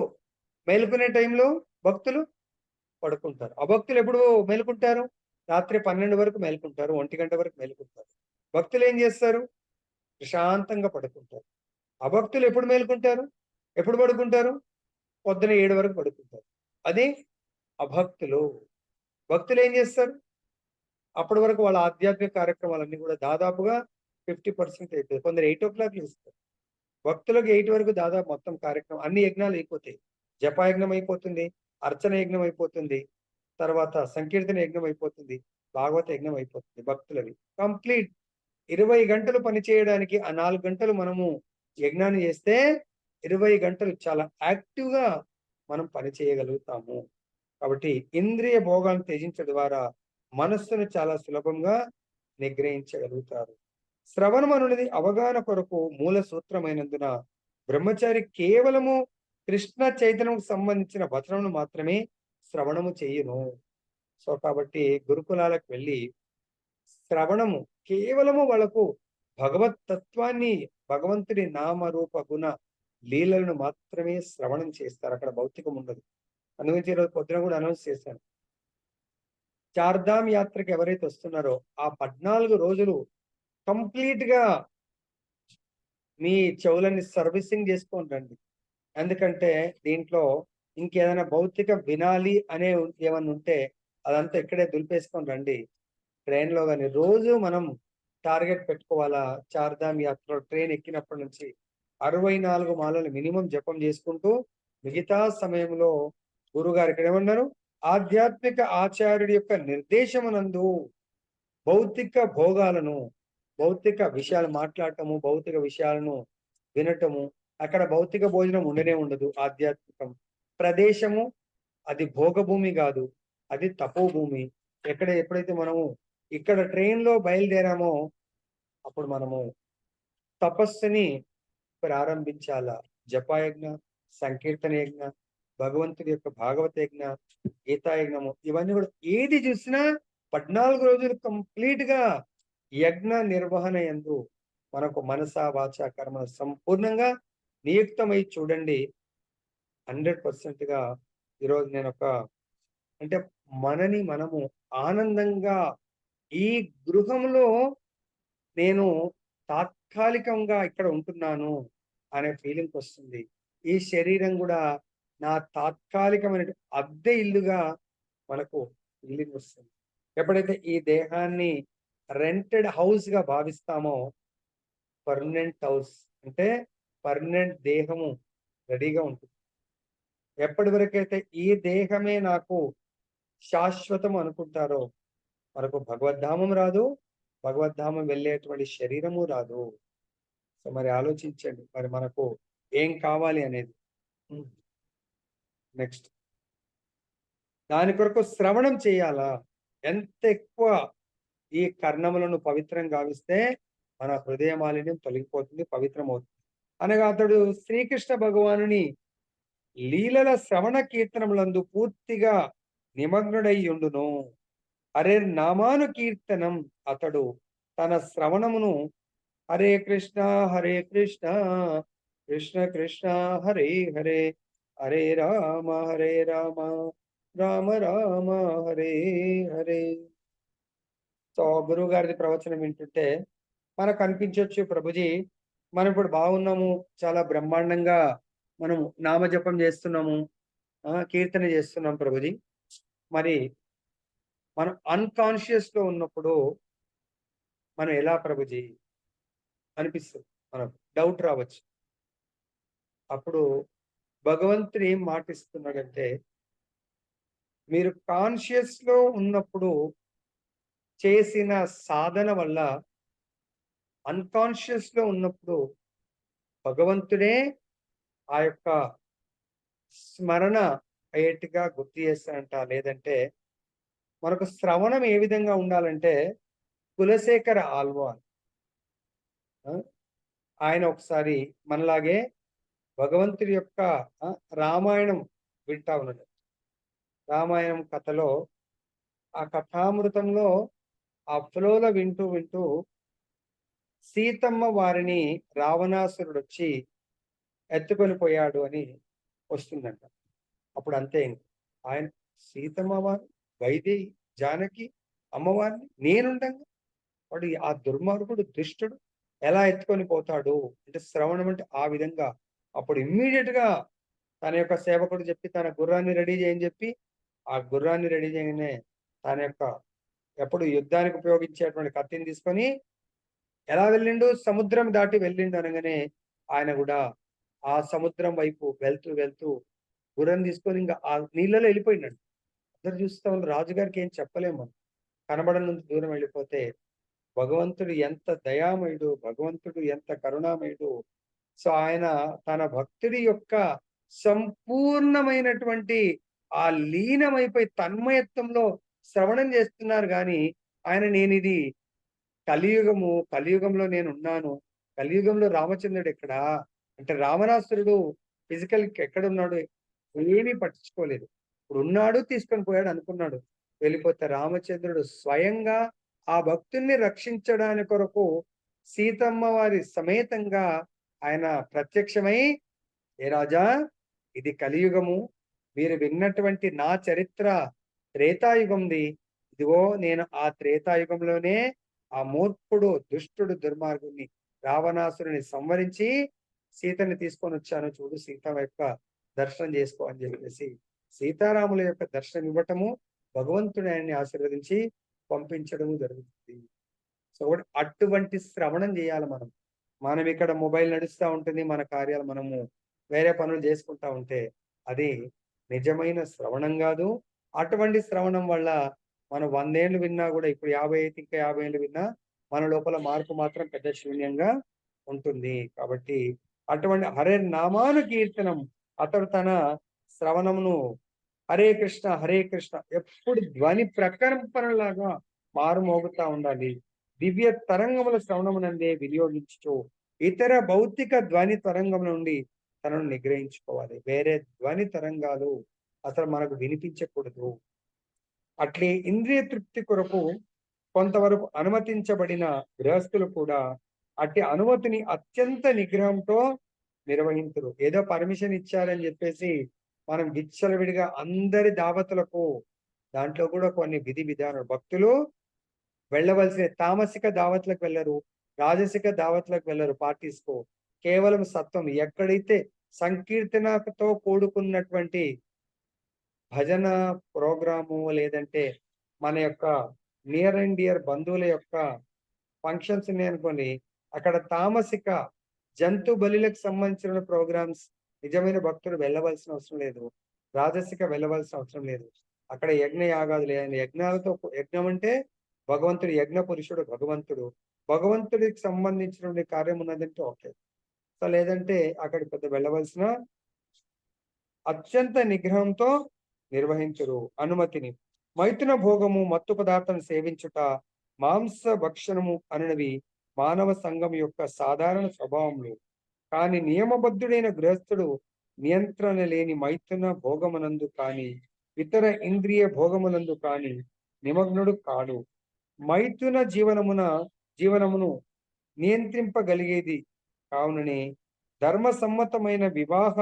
మేలుకునే టైంలో భక్తులు పడుకుంటారు. అభక్తులు ఎప్పుడు మేలుకుంటారు? రాత్రి 12 వరకు మేలుకుంటారు, 1 గంట వరకు మేలుకుంటారు. భక్తులు ఏం చేస్తారు? ప్రశాంతంగా పడుకుంటారు. అభక్తులు ఎప్పుడు మేలుకుంటారు, ఎప్పుడు పడుకుంటారు? పొద్దున 7 వరకు పడుకుంటారు. అది అభక్తులు. భక్తులు ఏం చేస్తారు? అప్పటి వరకు వాళ్ళ ఆధ్యాత్మిక కార్యక్రమాలన్నీ కూడా దాదాపుగా 50% అయిపోతాయి. కొందరు 8:00 లేస్తారు. భక్తులకు 8 వరకు దాదాపు మొత్తం కార్యక్రమం అన్ని యజ్ఞాలు అయిపోతాయి. జపయజ్ఞం అయిపోతుంది, అర్చన యజ్ఞం అయిపోతుంది, తర్వాత సంకీర్తన యజ్ఞం అయిపోతుంది, భాగవత యజ్ఞం అయిపోతుంది భక్తులవి. కంప్లీట్ 20 గంటలు పని చేయడానికి ఆ 4 గంటలు మనము యజ్ఞాన్ని చేస్తే 20 గంటలు చాలా యాక్టివ్‌గా మనం పని చేయగలుగుతాము. కాబట్టి ఇంద్రియ భోగాలను త్యజించడం ద్వారా మనస్సును చాలా సులభంగా నిగ్రహించగలుగుతారు. శ్రవణం అనున్నది అవగాహన కొరకు మూల సూత్రమైనందున బ్రహ్మచారి కేవలము కృష్ణ చైతన్యకు సంబంధించిన వచనమును మాత్రమే శ్రవణము చేయును. సో కాబట్టి గురుకులాలకు వెళ్ళి శ్రవణము కేవలము వాళ్ళకు భగవత్ తత్వాన్ని, భగవంతుడి నామ రూప గుణ లీలలను మాత్రమే శ్రవణం చేస్తారు. అక్కడ భౌతికం ఉండదు. అందుగురించి ఈరోజు పొద్దున కూడా అనౌన్స్ చేశాను. చార్ధామ్ యాత్రకి ఎవరైతే వస్తున్నారో ఆ 14 రోజులు కంప్లీట్ గా మీ చెవులని సర్వీసింగ్ చేసుకొని రండి. ఎందుకంటే దీంట్లో ఇంకేదైనా భౌతిక వినాలి అనే ఏమన్నా ఉంటే అదంతా ఇక్కడే దులిపేసుకొని రండి. ట్రైన్ లో కానీ రోజు మనం టార్గెట్ పెట్టుకోవాలా. చార్ధామ్ యాత్ర ట్రైన్ ఎక్కినప్పటి నుంచి 64 మాలలు మినిమం జపం చేసుకుంటూ మిగతా సమయంలో గురుగారు ఇక్కడ ఏమన్నారు, ఆధ్యాత్మిక ఆచార్యుడి యొక్క నిర్దేశమునందు భౌతిక భోగాలను, భౌతిక విషయాలు మాట్లాడటము, భౌతిక విషయాలను వినటము, అక్కడ భౌతిక భోజనం ఉండనే ఉండదు. ఆధ్యాత్మికం ప్రదేశము అది భోగభూమి కాదు, అది తపోభూమి. ఎప్పుడైతే మనము ఇక్కడ ట్రైన్ లో బయలుదేరామో అప్పుడు మనము తపస్సుని ప్రారంభించాలా. జపయజ్ఞ, సంకీర్తన యజ్ఞ, భగవంతుడి యొక్క భాగవత యజ్ఞ, గీతా యజ్ఞము, ఇవన్నీ కూడా ఏది చూసినా 14 రోజులు కంప్లీట్ గా యజ్ఞ నిర్వహణ యందు మనకు మనస వాచ కర్మ సంపూర్ణంగా నియుక్తమై చూడండి. 100% గా ఈరోజు నేను అంటే మనని మనము ఆనందంగా ఈ గృహంలో నేను తాత్కాలికంగా ఇక్కడ ఉంటున్నాను అనే ఫీలింగ్ వస్తుంది. ఈ శరీరం కూడా నా తాత్కాలికమైన అద్దె ఇల్లుగా మనకు ఫీలింగ్ వస్తుంది. ఎప్పుడైతే ఈ దేహాన్ని రెంటెడ్ హౌస్ గా భావిస్తామో పర్మనెంట్ హౌస్ అంటే పర్మనెంట్ దేహము రెడీగా ఉంటుంది. ఎప్పటి వరకైతే ఈ దేహమే నాకు శాశ్వతం అనుకుంటారో మనకు భగవద్ధామం రాదు, భగవద్ధామం వెళ్ళేటువంటి శరీరము రాదు. సో మరి ఆలోచించండి, మరి మనకు ఏం కావాలి అనేది. నెక్స్ట్ దాని కొరకు శ్రవణం చేయాలా. ఎంత ఎక్కువ ఈ కర్ణములను పవిత్రం గావిస్తే మన హృదయ మాలిన్యం తొలగిపోతుంది, పవిత్రం అవుతుంది. అనగా అతడు శ్రీకృష్ణ భగవానుని లీలల శ్రవణ కీర్తనములందు పూర్తిగా నిమగ్నుడై ఉండును. హరే నామాను కీర్తనం అతడు తన శ్రవణమును హరే కృష్ణ కృష్ణ కృష్ణ హరే హరే, హరే రామ రామ రామ హరే హరే. సో గురువు గారిది ప్రవచనం వింటుంటే మనకు అనిపించవచ్చు, ప్రభుజీ మనం ఇప్పుడు బాగున్నాము, చాలా బ్రహ్మాండంగా మనము నామజపం చేస్తున్నాము, కీర్తన చేస్తున్నాం ప్రభుజీ. మరి మనం అన్కాన్షియస్ లో ఉన్నప్పుడు మనం ఎలా ప్రభుజీ అనిపిస్తుంది, మనకు డౌట్ రావచ్చు. అప్పుడు భగవంతుడు ఏం మాటిస్తున్నాడంటే, మీరు కాన్షియస్ లో ఉన్నప్పుడు చేసిన సాధన వల్ల అన్కాన్షియస్ లో ఉన్నప్పుడు భగవంతుడే ఆ యొక్క స్మరణ అయ్యేట్టుగా గుర్తు చేస్తాడంట. లేదంటే మనకు శ్రవణం ఏ విధంగా ఉండాలంటే, కులశేఖర ఆల్వార్ ఆయన ఒకసారి మనలాగే భగవంతుడి యొక్క రామాయణం వింటా ఉన్నాడు. రామాయణం కథలో ఆ కథామృతంలో ఆ ఫ్లోలో వింటూ వింటూ సీతమ్మ వారిని రావణాసురుడు వచ్చి ఎత్తుకొని పోయాడు అని వస్తుందంట. అప్పుడు అంతే, ఆయన సీతమ్మ వారు, వైదేహి, జానకి అమ్మవారిని నేనుండగా వాడు ఆ దుర్మార్గుడు దుష్టుడు ఎలా ఎత్తుకొని పోతాడు అంటే శ్రవణం అంటే ఆ విధంగా. అప్పుడు ఇమ్మీడియట్ గా తన యొక్క సేవకుడు చెప్పి తన గుర్రాన్ని రెడీ చేయని చెప్పి ఆ గుర్రాన్ని రెడీ చేయగానే తన యొక్క ఎప్పుడు యుద్ధానికి ఉపయోగించేటువంటి కత్తిని తీసుకొని ఎలా వెళ్ళిండు, సముద్రం దాటి వెళ్ళిండు అనగానే ఆయన కూడా ఆ సముద్రం వైపు వెళ్తూ వెళ్తూ గుర్రం తీసుకొని ఇంకా ఆ నీళ్ళలో వెళ్ళిపోయినాడు. అందరు చూస్తా ఉన్నారు, రాజుగారికి ఏం చెప్పలేము, కనబడనంత దూరం వెళ్ళిపోతే భగవంతుడు ఎంత దయామయుడు, భగవంతుడు ఎంత కరుణామయుడు. సో ఆయన తన భక్తుడి యొక్క సంపూర్ణమైనటువంటి ఆ లీనమైపోయి తన్మయత్వంలో శ్రవణం చేస్తున్నారు కానీ ఆయన నేను ఇది కలియుగంలో నేను ఉన్నాను, కలియుగంలో రామచంద్రుడు ఎక్కడా అంటే రావణాసురుడు ఫిజికల్ ఎక్కడున్నాడు ఏమీ పట్టించుకోలేదు. ఇప్పుడు ఉన్నాడు తీసుకొని పోయాడు అనుకున్నాడు, వెళ్ళిపోతే రామచంద్రుడు స్వయంగా ఆ భక్తుల్ని రక్షించడానికి కొరకు సీతమ్మ వారి సమేతంగా ఆయన ప్రత్యక్షమై, ఏ రాజా ఇది కలియుగము, మీరు విన్నటువంటి నా చరిత్ర త్రేతాయుగంది, ఇదిగో నేను ఆ త్రేతాయుగంలోనే ఆ మూర్ఖుడు దుష్టుడు దుర్మార్గుని రావణాసురుని సంవరించి సీతని తీసుకొని వచ్చాను, చూడు సీతమ్మ యొక్క దర్శనం చేసుకో అని చెప్పేసి సీతారాముల యొక్క దర్శనం ఇవ్వటము, భగవంతుడు ఆయన్ని ఆశీర్వదించి పంపించడము జరుగుతుంది. సో అటువంటి శ్రవణం చేయాలి మనం. మనం ఇక్కడ మొబైల్ నడుస్తూ ఉంటుంది, మన కార్యాలు మనము వేరే పనులు చేసుకుంటా ఉంటే అది నిజమైన శ్రవణం కాదు. అటువంటి శ్రవణం వల్ల మనం 100 ఏళ్ళు విన్నా కూడా ఇప్పుడు 50 అయితే ఇంకా 50 ఏళ్ళు విన్నా మన లోపల మార్పు మాత్రం పెద్ద శూన్యంగా ఉంటుంది. కాబట్టి అటువంటి హరే నామాను కీర్తనం అతడు తన శ్రవణమును హరే కృష్ణ ఎప్పుడు ధ్వని ప్రకంపనలాగా మారుమోగుతా ఉండాలి. దివ్య తరంగముల శ్రవణమునందే వినియోగించుచు ఇతర భౌతిక ధ్వని తరంగం నుండి తనను నిగ్రహించుకోవాలి. వేరే ధ్వని తరంగాలు అసలు మనకు వినిపించకూడదు. అట్లే ఇంద్రియ తృప్తి కొరకు కొంతవరకు అనుమతించబడిన గృహస్థులు కూడా అట్టి అనుమతిని అత్యంత నిగ్రహంతో నిర్వహించరు. ఏదో పర్మిషన్ ఇచ్చారని చెప్పేసి మనం విచ్చలవిడిగా అందరి దావతులకు, దాంట్లో కూడా కొన్ని విధి విధానాలు, భక్తులు వెళ్ళవలసిన తామసిక దావత్లకు వెళ్ళరు, రాజసిక దావత్లకు వెళ్ళరు పార్టీస్ కు. కేవలం సత్వం ఎక్కడైతే సంకీర్తనతో కూడుకున్నటువంటి భజన ప్రోగ్రాము లేదంటే మన యొక్క నియర్ అండ్ డియర్ బంధువుల యొక్క ఫంక్షన్స్ ఉన్నాయనుకోండి, అక్కడ తామసిక జంతు బలిలకు సంబంధించిన ప్రోగ్రామ్స్ నిజమైన భక్తుడు వెళ్ళవలసిన అవసరం లేదు, రాజసిక వెళ్ళవలసిన అవసరం లేదు. అక్కడ యజ్ఞ యాగాలు లేని యజ్ఞాలతో, యజ్ఞం అంటే భగవంతుడు, యజ్ఞ పురుషుడు భగవంతుడు, భగవంతుడికి సంబంధించినటువంటి కార్యం ఉన్నదంటే ఓకే. సో లేదంటే అక్కడికి పెద్ద వెళ్ళవలసిన అత్యంత నిగ్రహంతో నిర్వహించరు. అనుమతిని మైథున భోగము, మత్తు పదార్థం సేవించుట, మాంస భక్షణము అనునవి మానవ సంఘం యొక్క సాధారణ స్వభావములు. కానీ నియమబద్ధుడైన గృహస్థుడు నియంత్రణ లేని మైథున భోగమునందు కానీ ఇతర ఇంద్రియ భోగమునందు కానీ నిమగ్నుడు కాడు. మైథున జీవనమును నియంత్రింపగలిగేది కావుననే ధర్మసమ్మతమైన వివాహ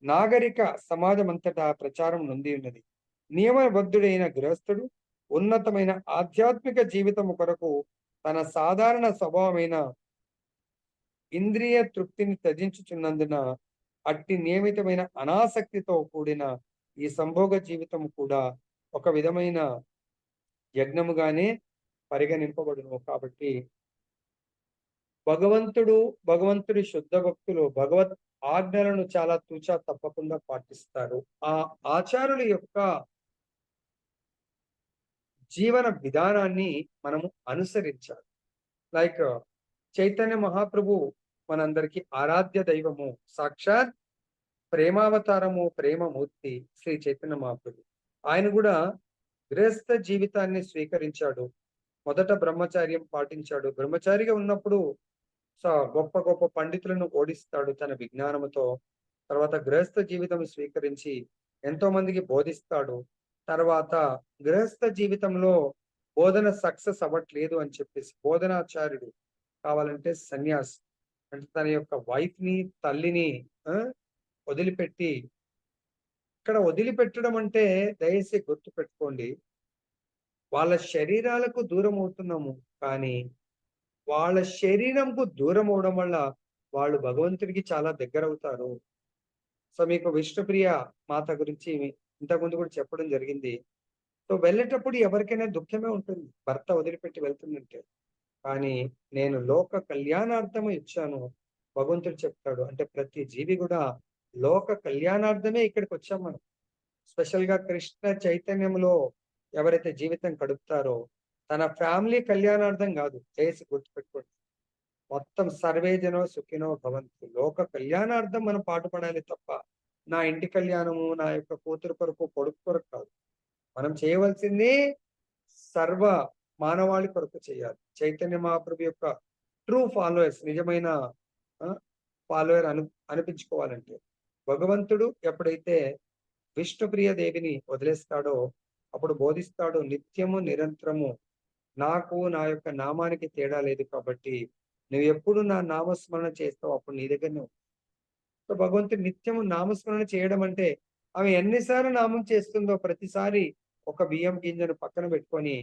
నాగరిక సమాజమంతటా ప్రచారం నొంది ఉన్నది. నియమబద్ధుడైన గృహస్థుడు ఉన్నతమైన ఆధ్యాత్మిక జీవితము కొరకు తన సాధారణ స్వభావమైన ఇంద్రియ తృప్తిని త్యజించుచున్నందున అట్టి నియమితమైన అనాసక్తితో కూడిన ఈ సంభోగ జీవితం కూడా ఒక విధమైన యజ్ఞముగానే పరిగణింపబడును. కాబట్టి భగవంతుడి శుద్ధ భక్తులు భగవత్ ఆజ్ఞలను చాలా తూచా తప్పకుండా పాటిస్తారు. ఆ ఆచారుల యొక్క జీవన విధానాన్ని మనము అనుసరించాలి. లైక్ చైతన్య మహాప్రభు మనందరికీ ఆరాధ్య దైవము, సాక్షాత్ ప్రేమావతారము, ప్రేమమూర్తి శ్రీ చైతన్య మహాప్రభు. ఆయన కూడా గృహస్థ జీవితాన్ని స్వీకరించాడు. మొదట బ్రహ్మచార్యం పాటించాడు. బ్రహ్మచారిగా ఉన్నప్పుడు గొప్ప గొప్ప పండితులను ఓడిస్తాడు తన విజ్ఞానముతో. తర్వాత గృహస్థ జీవితం స్వీకరించి ఎంతో మందికి బోధిస్తాడు. తర్వాత గృహస్థ జీవితంలో బోధన సక్సెస్ అవ్వట్లేదు అని చెప్పేసి బోధనాచార్యుడు కావాలంటే సన్యాసి అంటే తన యొక్క వైఫ్ ని, తల్లిని వదిలిపెట్టి, ఇక్కడ వదిలిపెట్టడం అంటే దయచేసి గుర్తు పెట్టుకోండి, వాళ్ళ శరీరాలకు దూరం అవుతున్నాము కానీ వాళ్ళ శరీరంకు దూరం అవడం వల్ల వాళ్ళు భగవంతుడికి చాలా దగ్గర అవుతారు. సో మీకు విష్ణుప్రియ మాత గురించి ఇంతకుముందు కూడా చెప్పడం జరిగింది. సో వెళ్ళేటప్పుడు ఎవరికైనా దుఃఖమే ఉంటుంది, భర్త వదిలిపెట్టి వెళ్తుందంటే. కానీ నేను లోక కళ్యాణార్థం ఇచ్చాను భగవంతుడు చెప్తాడు. అంటే ప్రతి జీవి కూడా లోక కళ్యాణార్థమే ఇక్కడికి వచ్చాం మనం. స్పెషల్ గా కృష్ణ చైతన్యంలో ఎవరైతే జీవితం గడుపుతారో తన ఫ్యామిలీ కళ్యాణార్థం కాదు, చేసి గుర్తుపెట్టుకోండి. మొత్తం సర్వే జనో సుఖినో భవంతు, లోక కళ్యాణార్థం మనం పాటుపడాలి తప్ప నా ఇంటి కళ్యాణము, నా యొక్క కూతురు కొరకు, కొడుకు కొరకు కాదు. మనం చేయవలసింది సర్వ మానవాళి కొరకు చేయాలి. చైతన్య మహాప్రభు యొక్క ట్రూ ఫాలోయర్స్, నిజమైన ఫాలోయర్ అనిపించుకోవాలంటే భగవంతుడు ఎప్పుడైతే విష్ణుప్రియ దేవిని వదిలేస్తాడో అప్పుడు బోధిస్తాడు, నిత్యము నిరంతరము నాకు నా యొక్క నామానికి తేడా లేదు కాబట్టి నువ్వు ఎప్పుడు నా నామస్మరణ చేస్తావు అప్పుడు నీ దగ్గరనే. సో భగవంతుడు నిత్యము నామస్మరణ చేయడం అంటే ఆమె ఎన్నిసార్లు నామం చేస్తుందో ప్రతిసారి ఒక బియ్యం గింజను పక్కన పెట్టుకొని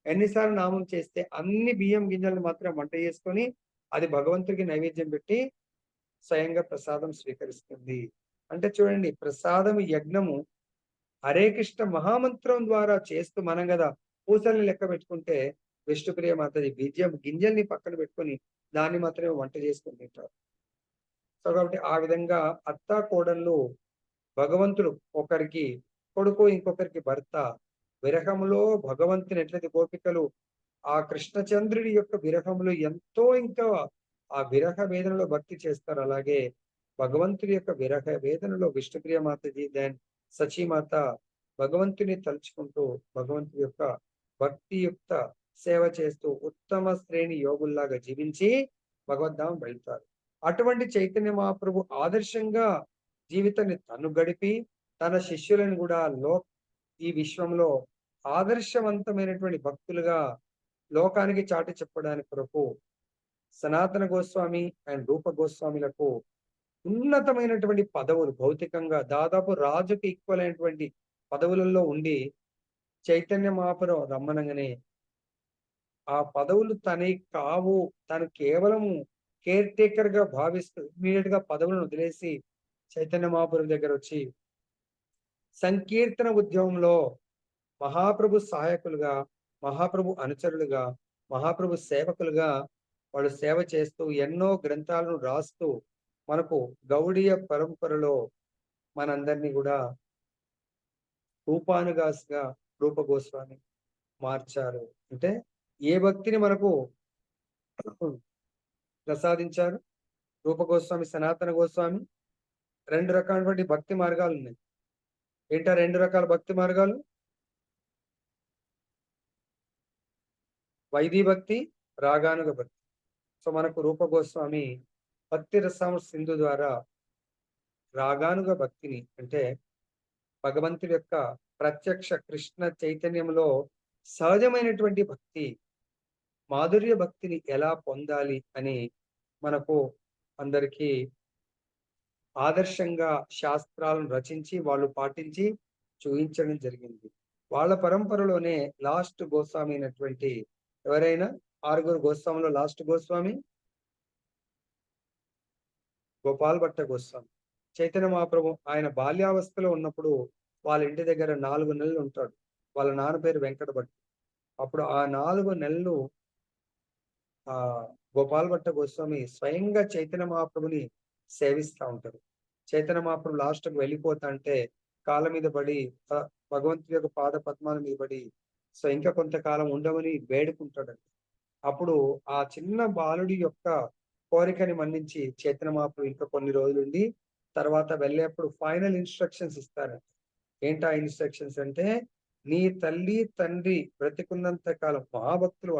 ఎన్నిసార్లు నామం చేస్తే అన్ని బియ్యం గింజలను మాత్రం వంట చేసుకొని అది భగవంతుడికి నైవేద్యం పెట్టి స్వయంగా ప్రసాదం స్వీకరిస్తుంది. అంటే చూడండి, ప్రసాదం యజ్ఞము హరే కృష్ణ మహామంత్రం ద్వారా చేస్తూ మనం కదా పూసల్ని లెక్క పెట్టుకుంటే విష్ణుప్రియ మాతది బియ్యం గింజల్ని పక్కన పెట్టుకొని దాన్ని మాత్రమే వంట చేసుకుని తింటారు. సో కాబట్టి ఆ విధంగా అత్త కోడళ్ళు భగవంతుడు ఒకరికి కొడుకు ఇంకొకరికి భర్త విరహంలో భగవంతుని ఎట్లయితే గోపికలు ఆ కృష్ణచంద్రుడి యొక్క విరహంలో ఎంతో ఇంకా ఆ విరహ వేదనలో భక్తి చేస్తారు, అలాగే భగవంతుడి యొక్క విరహ వేదనలో విష్ణుప్రియ మాతజీ దెన్ సచీమాత భగవంతుని తలుచుకుంటూ భగవంతుడి యొక్క భక్తియుక్త సేవ చేస్తూ ఉత్తమ శ్రేణి యోగుల్లాగా జీవించి భగవద్ధామం వెళ్తారు. అటువంటి చైతన్య మహాప్రభు ఆదర్శంగా జీవితాన్ని తను గడిపి తన శిష్యులను కూడా ఈ విశ్వంలో ఆదర్శవంతమైనటువంటి భక్తులుగా లోకానికి చాటి చెప్పడానికి కొరకు సనాతన గోస్వామి అండ్ రూప గోస్వామిలకు ఉన్నతమైనటువంటి పదవులు, భౌతికంగా దాదాపు రాజుకి ఈక్వల్ అయినటువంటి పదవులలో ఉండి చైతన్య మహాపురం రమ్మనంగానే ఆ పదవులు తనవి కావు, తను కేవలము కేర్ టేకర్ గా భావిస్తూ ఇమీడియట్ గా పదవులను వదిలేసి చైతన్య మహాపురం దగ్గర వచ్చి సంకీర్తన ఉద్యమంలో మహాప్రభు సహాయకులుగా, మహాప్రభు అనుచరులుగా, మహాప్రభు సేవకులుగా వాళ్ళు సేవ చేస్తూ ఎన్నో గ్రంథాలను రాస్తూ మనకు గౌడీయ పరంపరలో మనందరినీ కూడా రూపానుగాస్గా రూప గోస్వామి మార్చారు. అంటే ఏ భక్తిని మనకు ప్రసాదించారు రూప గోస్వామి, సనాతన గోస్వామి. రెండు రకాలైనటువంటి భక్తి మార్గాలు ఉన్నాయి. ఏంటా రెండు రకాల భక్తి మార్గాలు? వైదీ భక్తి, రాగానుగ భక్తి. సో మనకు రూప గోస్వామి భక్తి రసామ సింధు ద్వారా రాగానుగ భక్తిని, అంటే భగవంతుడి యొక్క ప్రత్యక్ష కృష్ణ చైతన్యంలో సహజమైనటువంటి భక్తి, మాధుర్య భక్తిని ఎలా పొందాలి అని మనకు అందరికీ ఆదర్శంగా శాస్త్రాలను రచించి వాళ్ళు పాటించి చూపించడం జరిగింది. వాళ్ళ పరంపరలోనే లాస్ట్ గోస్వామి అయినటువంటి ఎవరైనా ఆరుగురు గోస్వామిలో లాస్ట్ గోస్వామి గోపాల్ భట్ట గోస్వామి. చైతన్య మహాప్రభు ఆయన బాల్యావస్థలో ఉన్నప్పుడు వాళ్ళ ఇంటి దగ్గర 4 నెలలు ఉంటాడు. వాళ్ళ నాన్న పేరు వెంకట భట్. అప్పుడు ఆ 4 నెలలు ఆ గోపాల్ భట్ట గోస్వామి స్వయంగా చైతన్య మహాప్రభుని సేవిస్తూ ఉంటారు. చైతన్య మహాప్రభు లాస్ట్కి వెళ్ళిపోతా అంటే కాళ్ళ మీద పడి భగవంతుడి యొక్క పాద పద్మాల మీద పడి సో ఇంకా కొంతకాలం ఉండమని వేడుకుంటాడంట. అప్పుడు ఆ చిన్న బాలుడి యొక్క కోరికని మన్నించి చైతన్య మహాప్రభు ఇంకా కొన్ని రోజులుండి తర్వాత వెళ్ళేప్పుడు ఫైనల్ ఇన్స్ట్రక్షన్స్ ఇస్తారంట. ఏంటా ఇన్స్ట్రక్షన్స్ అంటే, నీ తల్లి తండ్రి బ్రతికున్నంత కాలం మహాభక్తులు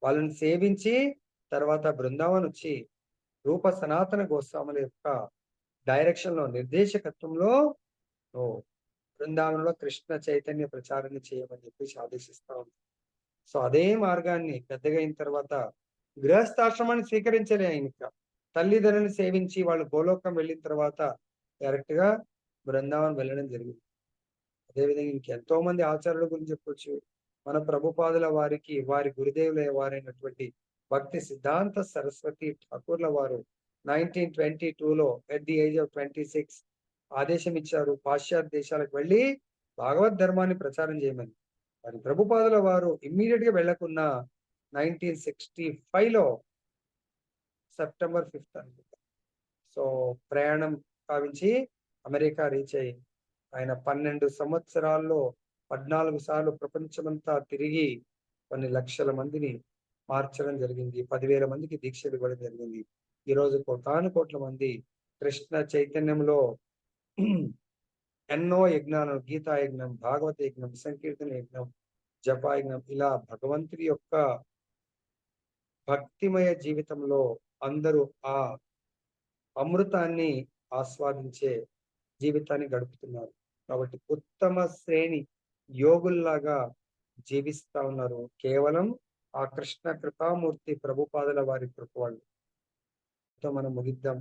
వాళ్ళని సేవించి తర్వాత బృందావన్ వచ్చి రూప సనాతన గోస్వాముల యొక్క డైరెక్షన్ లో, నిర్దేశకత్వంలో బృందావనంలో కృష్ణ చైతన్య ప్రచారాన్ని చేయమని చెప్పేసి ఆదేశిస్తా ఉంది. సో అదే మార్గాన్ని పెద్దగా అయిన తర్వాత గృహస్థాశ్రమాన్ని స్వీకరించలే ఆయన. తల్లిదండ్రులను సేవించి వాళ్ళు గోలోకం వెళ్ళిన తర్వాత డైరెక్ట్ గా బృందావనం వెళ్ళడం జరిగింది. అదేవిధంగా ఇంకెంతో మంది ఆచార్యుల గురించి చెప్పొచ్చు. మన ప్రభుపాదుల వారికి వారి గురుదేవుల వారైనటువంటి భక్తి సిద్ధాంత సరస్వతి ఠాకూర్ల వారు 1922లో ఎట్ ది ఏజ్ ఆఫ్ 26 ఆదేశం ఇచ్చారు పాశ్చాత్య దేశాలకు వెళ్ళి భాగవత్ ధర్మాన్ని ప్రచారం చేయమని. మరి ప్రభుపాదుల వారు ఇమ్మీడియట్ గా వెళ్లకున్న 1965లో సెప్టెంబర్ 5 అనుకుంటా సో ప్రయాణం కావించి అమెరికా రీచ్ అయ్యి ఆయన 12 సంవత్సరాల్లో 14 సార్లు ప్రపంచమంతా తిరిగి కొన్ని లక్షల మందిని మార్చడం జరిగింది. 10,000 మందికి దీక్షలు ఇవ్వడం జరిగింది. ఈ రోజు కోటాను కోట్ల మంది కృష్ణ చైతన్యంలో ఎన్నో యజ్ఞాలను, గీతా యజ్ఞం, భాగవత యజ్ఞం, సంకీర్తన యజ్ఞం, జప యజ్ఞం, ఇలా భగవంతుడి యొక్క భక్తిమయ జీవితంలో అందరూ ఆ అమృతాన్ని ఆస్వాదించే జీవితాన్ని గడుపుతున్నారు. కాబట్టి ఉత్తమ శ్రేణి యోగుల్లాగా జీవిస్తా ఉన్నారు. కేవలం ఆ కృష్ణ కృపామూర్తి ప్రభుపాదుల వారి కృప వాళ్ళు. మనం ముగిద్దాం.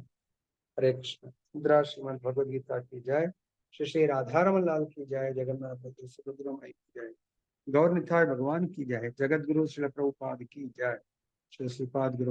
హరే కృష్ణ. ఇంద్రా శ్రీమద్ భగవద్గీత की जय, श्री श्री राधारमण लाल की जय, जगन्नाथ बलदेव सुभद्रा माई की जय, गौर निताय भगवान की जय, जगत गुरु श्री प्रभुपाद की जय, श्री श्रीपाद गुरु